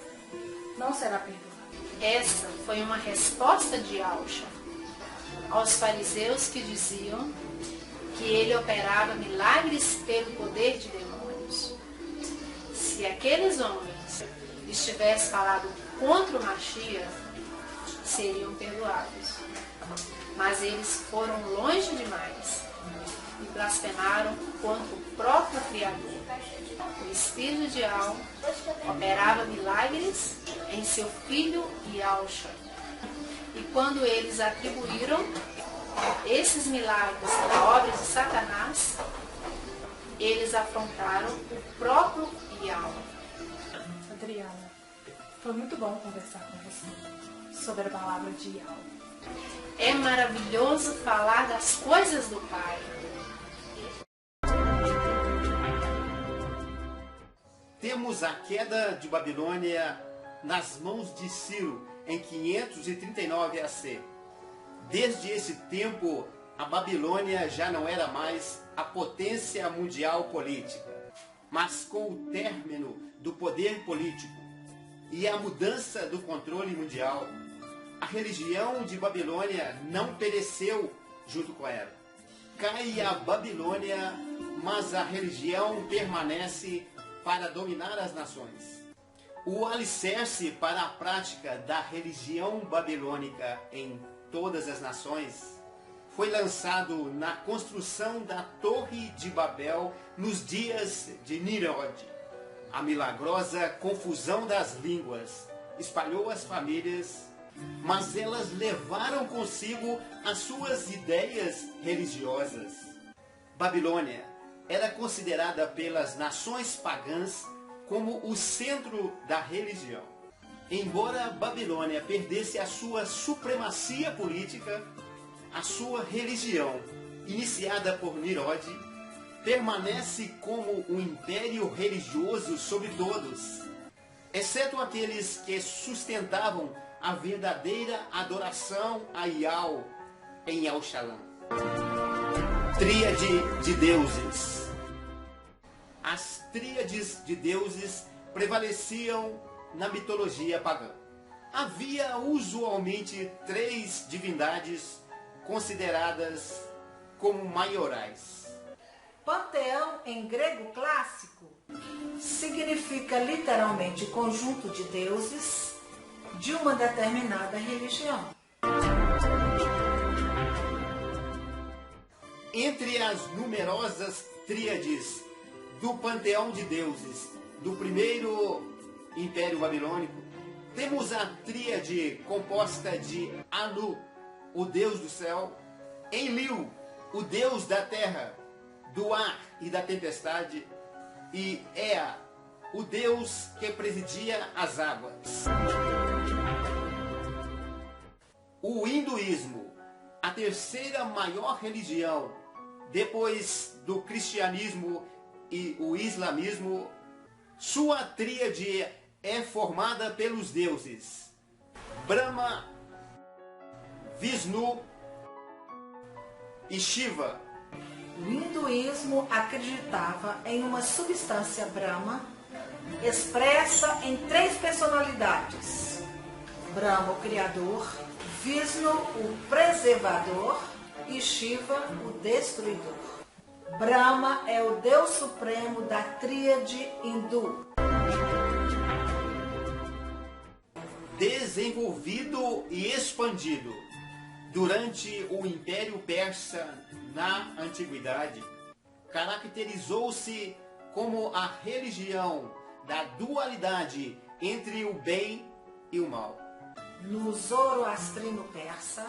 não será perdoada? Essa foi uma resposta de Yahshua aos fariseus que diziam que ele operava milagres pelo poder de demônios. Se aqueles homens estivessem falado contra o Mashiach, seriam perdoados. Mas eles foram longe demais e blasfemaram contra o próprio Criador. O Espírito de Yahweh operava milagres em seu filho Yahshua. E quando eles atribuíram esses milagres a obras de Satanás, eles afrontaram o próprio Yahweh. Adriana, foi muito bom conversar com você sobre a palavra de Yahweh. É maravilhoso falar das coisas do Pai. Temos a queda de Babilônia nas mãos de Ciro em 539 AC. Desde esse tempo, a Babilônia já não era mais a potência mundial política, mas com o término do poder político e a mudança do controle mundial, a religião de Babilônia não pereceu junto com ela. Cai a Babilônia, mas a religião permanece para dominar as nações. O alicerce para a prática da religião babilônica em todas as nações foi lançado na construção da Torre de Babel nos dias de Nimrod. A milagrosa confusão das línguas espalhou as famílias, mas elas levaram consigo as suas ideias religiosas. Babilônia era considerada pelas nações pagãs como o centro da religião. Embora Babilônia perdesse a sua supremacia política, a sua religião, iniciada por Nimrod, permanece como um império religioso sobre todos, exceto aqueles que sustentavam a verdadeira adoração a Yahweh em El-Shalom. Tríade de deuses. As tríades de deuses prevaleciam na mitologia pagã. Havia usualmente 3 divindades consideradas como maiorais. Panteão, em grego clássico, significa literalmente conjunto de deuses de uma determinada religião. Entre as numerosas tríades do panteão de deuses do primeiro Império Babilônico, temos a tríade composta de Anu, o deus do céu, Enlil, o deus da terra, do ar e da tempestade, e Ea, o deus que presidia as águas. O hinduísmo, a terceira maior religião depois do cristianismo e o islamismo, sua tríade é formada pelos deuses Brahma, Vishnu e Shiva. O hinduísmo acreditava em uma substância Brahma expressa em 3 personalidades: Brahma, o criador, Vishnu, o preservador, e Shiva, o destruidor. Brahma é o deus supremo da tríade hindu. Desenvolvido e expandido durante o Império Persa na Antiguidade, caracterizou-se como a religião da dualidade entre o bem e o mal. No zoroastrino persa,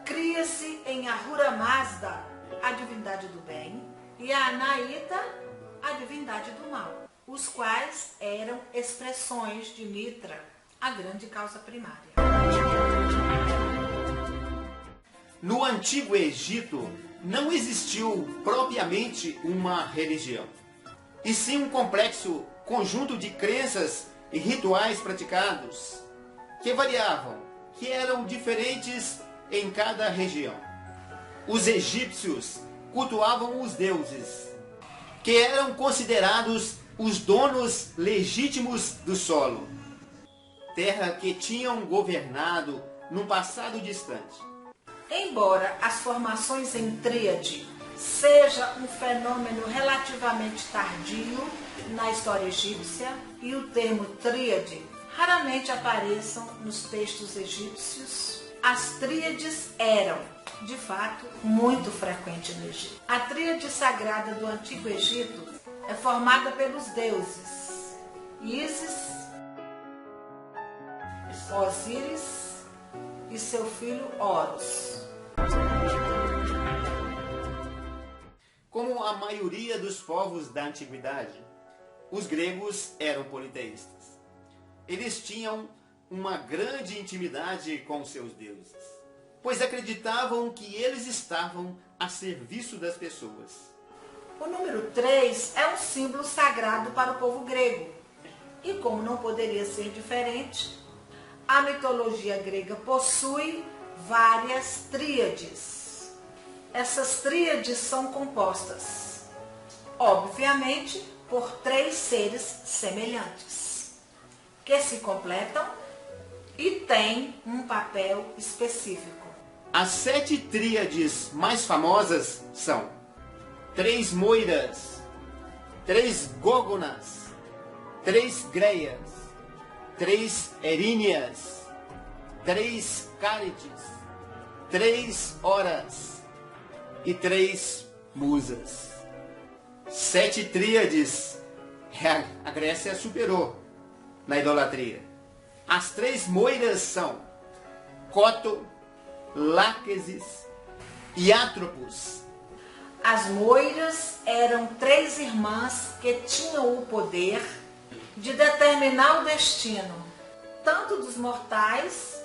cria-se em Ahura Mazda a divindade do bem e a Anaíta a divindade do mal, os quais eram expressões de Mitra, a grande causa primária. No Antigo Egito, não existiu propriamente uma religião, e sim um complexo conjunto de crenças e rituais praticados, que variavam, que eram diferentes em cada região. Os egípcios cultuavam os deuses, que eram considerados os donos legítimos do solo, terra que tinham governado num passado distante. Embora as formações em tríade seja um fenômeno relativamente tardio na história egípcia e o termo tríade raramente apareçam nos textos egípcios, as tríades eram, de fato, muito frequentes no Egito. A tríade sagrada do Antigo Egito é formada pelos deuses Ísis, Osíris e seu filho Horus. Como a maioria dos povos da antiguidade, os gregos eram politeístas. Eles tinham uma grande intimidade com seus deuses, pois acreditavam que eles estavam a serviço das pessoas. O número 3 é um símbolo sagrado para o povo grego. E como não poderia ser diferente, a mitologia grega possui várias tríades. Essas tríades são compostas, obviamente, por 3 seres semelhantes, que se completam e têm um papel específico. As 7 tríades mais famosas são 3 Moiras, 3 Gógonas, 3 Greias, 3 Eríneas, 3 Cárides, 3 Horas e 3 Musas. 7 tríades a Grécia superou na idolatria. As 3 Moiras são Coto, Láquesis e Atropos. As Moiras eram 3 irmãs que tinham o poder de determinar o destino, tanto dos mortais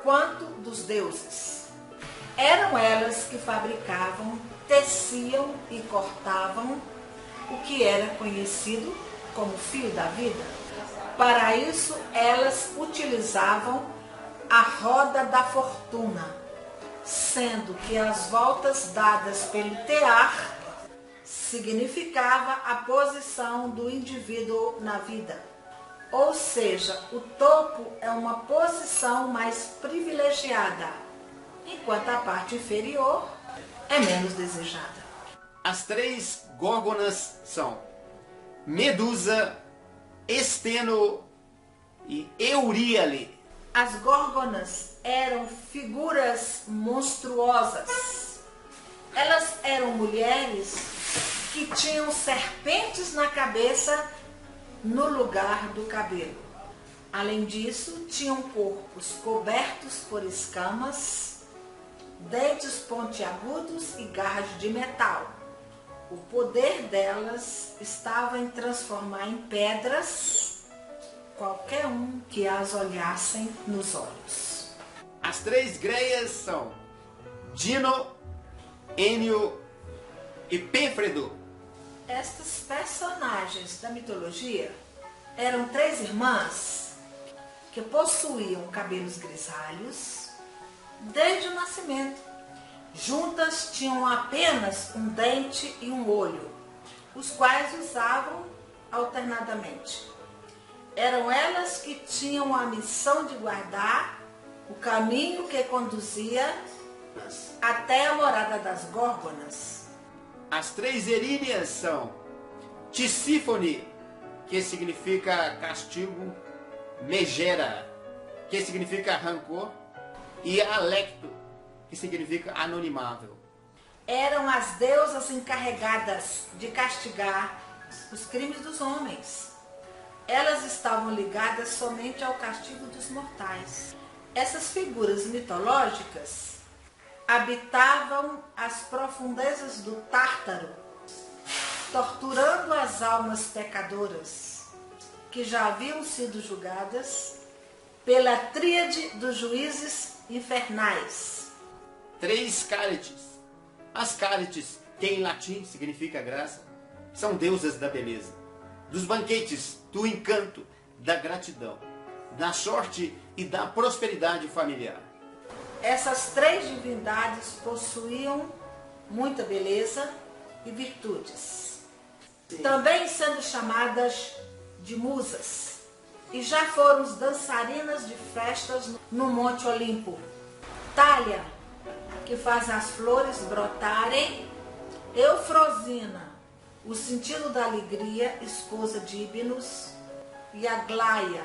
quanto dos deuses. Eram elas que fabricavam, teciam e cortavam o que era conhecido como fio da vida. Para isso, elas utilizavam a roda da fortuna, sendo que as voltas dadas pelo tear significava a posição do indivíduo na vida. Ou seja, o topo é uma posição mais privilegiada, enquanto a parte inferior é menos desejada. As 3 górgonas são Medusa, Esteno e Euríale. As górgonas eram figuras monstruosas. Elas eram mulheres que tinham serpentes na cabeça no lugar do cabelo. Além disso, tinham corpos cobertos por escamas, dentes pontiagudos e garras de metal. O poder delas estava em transformar em pedras qualquer um que as olhassem nos olhos. As 3 greias são Dino, Enio e Pênfredo. Estas personagens da mitologia eram 3 irmãs que possuíam cabelos grisalhos desde o nascimento. Juntas tinham apenas um dente e um olho, os quais usavam alternadamente. Eram elas que tinham a missão de guardar o caminho que conduzia até a morada das górgonas. As 3 eríneas são Tisífone, que significa castigo, Megera, que significa rancor, e Alecto, que significa anonimável. Eram as deusas encarregadas de castigar os crimes dos homens. Elas estavam ligadas somente ao castigo dos mortais. Essas figuras mitológicas habitavam as profundezas do Tártaro, torturando as almas pecadoras que já haviam sido julgadas pela tríade dos juízes infernais. 3 Cárites. As Cárites, que em latim significa graça, são deusas da beleza, dos banquetes, do encanto, da gratidão, da sorte e da prosperidade familiar. Essas 3 divindades possuíam muita beleza e virtudes, também sendo chamadas de musas, e já foram dançarinas de festas no Monte Olimpo. Talha, que faz as flores brotarem, Eufrosina, o sentido da alegria, esposa de Hibnos, e Aglaia,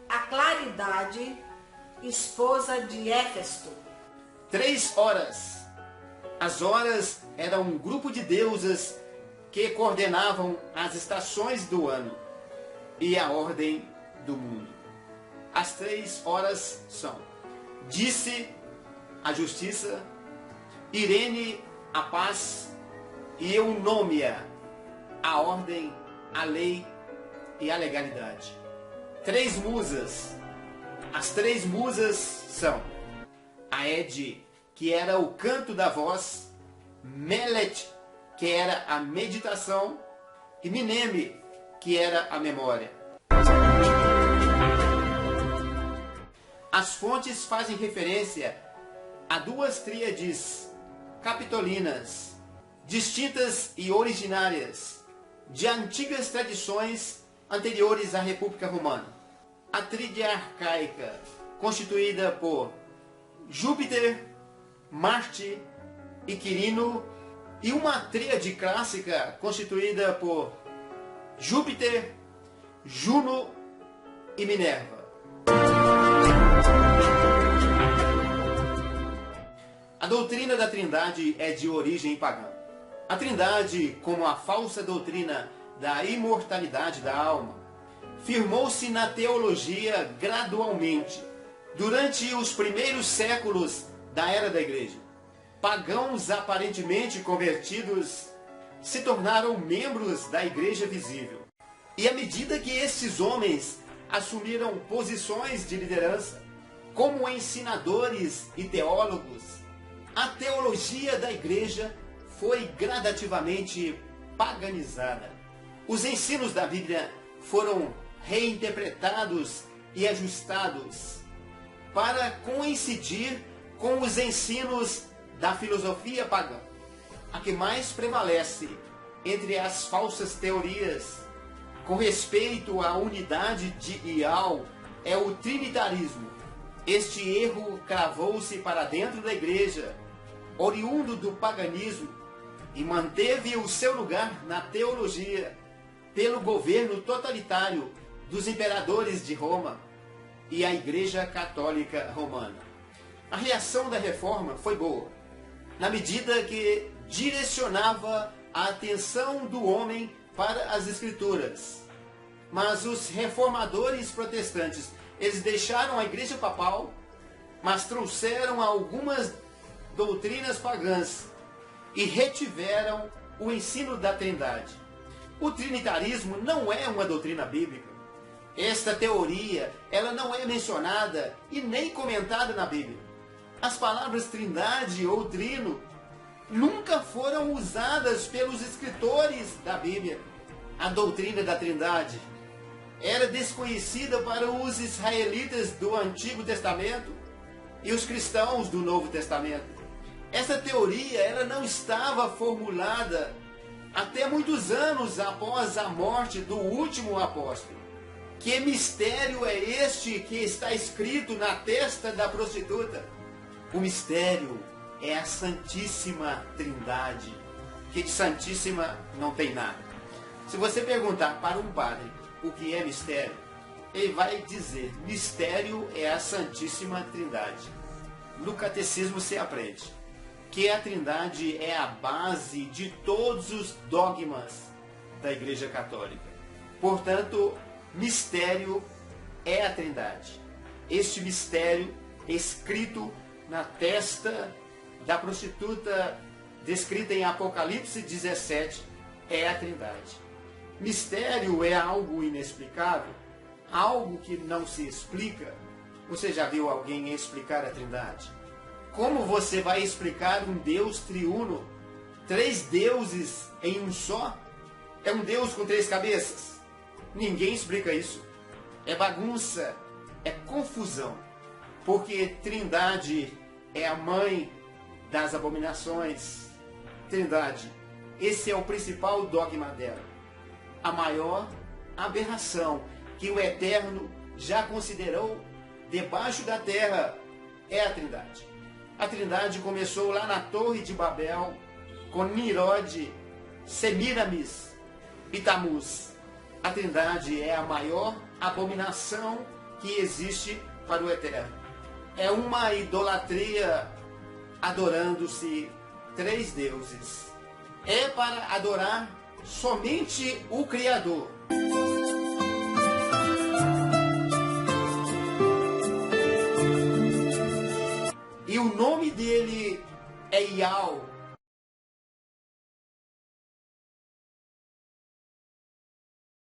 a claridade, esposa de Éfesto. 3 horas. As horas eram um grupo de deusas que coordenavam as estações do ano e a ordem do mundo. As 3 horas são Dice, a justiça, Irene, a paz, e Eunômia, a ordem, a lei e a legalidade. 3 musas. As 3 musas são Aede, que era o canto da voz, Melet, que era a meditação, e Mineme, que era a memória. As fontes fazem referência a 2 tríades capitolinas, distintas e originárias, de antigas tradições anteriores à República Romana. A tríade arcaica, constituída por Júpiter, Marte e Quirino, e uma tríade clássica constituída por Júpiter, Juno e Minerva. A doutrina da Trindade é de origem pagã. A Trindade, como a falsa doutrina da imortalidade da alma, firmou-se na teologia gradualmente, durante os primeiros séculos da era da Igreja. Pagãos aparentemente convertidos se tornaram membros da Igreja visível. E à medida que estes homens assumiram posições de liderança, como ensinadores e teólogos, a teologia da Igreja foi gradativamente paganizada. Os ensinos da Bíblia foram reinterpretados e ajustados para coincidir com os ensinos da filosofia pagã. A que mais prevalece entre as falsas teorias com respeito à unidade de Ial é o trinitarismo. Este erro cravou-se para dentro da igreja, oriundo do paganismo, e manteve o seu lugar na teologia pelo governo totalitário dos imperadores de Roma e a Igreja Católica Romana. A reação da Reforma foi boa, na medida que direcionava a atenção do homem para as Escrituras. Mas os reformadores protestantes, eles deixaram a Igreja Papal, mas trouxeram algumas doutrinas pagãs e retiveram o ensino da Trindade. O trinitarismo não é uma doutrina bíblica. Esta teoria, ela não é mencionada e nem comentada na Bíblia. As palavras trindade ou trino nunca foram usadas pelos escritores da Bíblia. A doutrina da Trindade era desconhecida para os israelitas do Antigo Testamento e os cristãos do Novo Testamento. Essa teoria ela não estava formulada até muitos anos após a morte do último apóstolo. Que mistério é este que está escrito na testa da prostituta? O mistério é a Santíssima Trindade, que de Santíssima não tem nada. Se você perguntar para um padre o que é mistério, ele vai dizer: mistério é a Santíssima Trindade. No catecismo se aprende que a Trindade é a base de todos os dogmas da Igreja Católica. Portanto, mistério é a Trindade. Este mistério escrito na testa da prostituta, descrita em Apocalipse 17, é a Trindade. Mistério é algo inexplicável, algo que não se explica. Você já viu alguém explicar a Trindade? Como você vai explicar um Deus triuno? 3 deuses em um só? É um Deus com 3 cabeças? Ninguém explica isso. É bagunça, é confusão. Porque Trindade é a mãe das abominações. Trindade, esse é o principal dogma dela. A maior aberração que o Eterno já considerou debaixo da terra é a Trindade. A Trindade começou lá na Torre de Babel, com Nimrod, Semiramis e Tamuz. A Trindade é a maior abominação que existe para o Eterno. É uma idolatria adorando-se 3 deuses. É para adorar somente o Criador. E o nome dele é Ial,